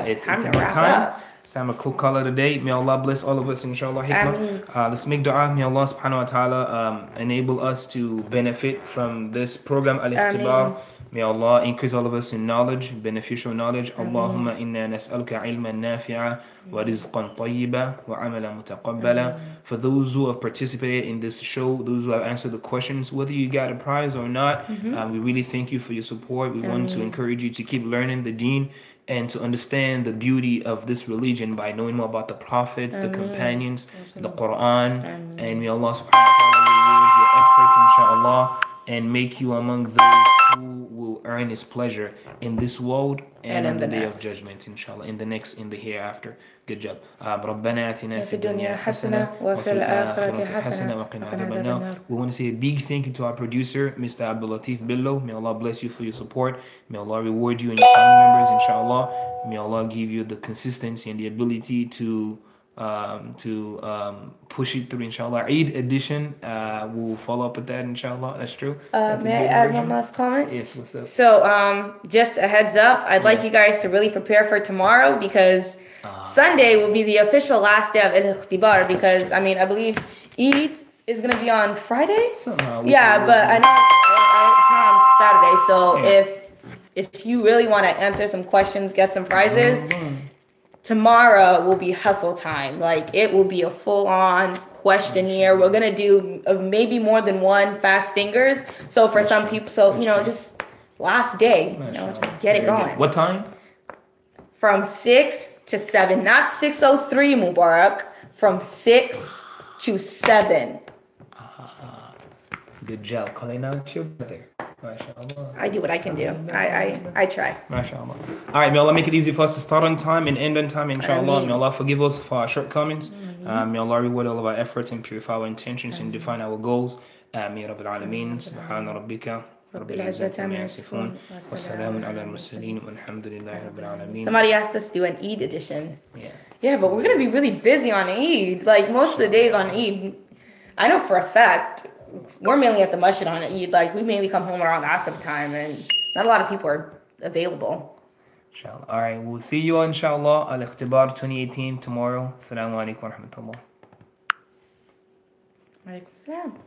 it's time to wrap time. up. It's time to call it a day. May Allah bless all of us, inshallah. Let's make dua. May Allah subhanahu wa ta'ala enable us to benefit from this program, Al-Ikhtibaar. May Allah increase all of us in knowledge, beneficial knowledge. Allahumma inna nas'aluka ilman nafi'a wa rizqan tayyiba wa amalan mutaqabbala. For those who have participated in this show, those who have answered the questions, whether you got a prize or not, we really thank you for your support. We want to encourage you to keep learning the deen and to understand the beauty of this religion by knowing more about the prophets, the companions, the Quran, and may Allah subhanahu wa ta'ala reward your efforts, inshallah, and make you among those who will earn his pleasure in this world and on the day of judgment, inshallah, in the hereafter. Good job. ربنا آتنا في الدنيا حسنة وفي الآخرة حسنة وقنا عذاب النار. We want to say a big thank you to our producer, Mr. Abdul Latif Billo. May Allah bless you for your support. May Allah reward you and your family members, inshallah. May Allah give you the consistency and the ability to push it through, inshallah. Eid edition, we'll follow up with that, inshallah. That's true. May I add one last comment? Yes, what's up? So, just a heads up, I'd like you guys to really prepare for tomorrow because Sunday will be the official last day of Al-Ikhtibaar because, I believe Eid is going to be on Friday? Somehow. Yeah, but I know it's on Saturday, so if you really want to answer some questions, get some prizes, tomorrow will be hustle time. Like, it will be a full-on questionnaire. We're going to do maybe more than one fast fingers. So for some people, just last day, just get it going. What time? From 6 to 7, not 6:03 Mubarak, from 6 to 7. Good job. Calling out your brother. MashaAllah. I do what I can do. I try. MashaAllah. All right, may Allah make it easy for us to start on time and end on time, inshallah. May Allah forgive us for our shortcomings. May Allah reward all of our efforts and purify our intentions and define our goals. Ameen Rabbil Alameen. Subhana Rabbika. Rabbil Izzati Amma Yasifun. Wa Salamun ala al-Mursaleen. Walhamdulillahi Rabbil Alameen. Somebody asked us to do an Eid edition. Yeah, but we're going to be really busy on Eid. Like, most of the days on Eid, I know for a fact, we're mainly at the masjid on Eid. Like, we mainly come home around Asr time, and not a lot of people are available. Inshallah. All right, we'll see you, inshallah, Al-Ikhtibaar 2018 tomorrow. Assalamu alaikum wa rahmatullah. Wa alaikum salam.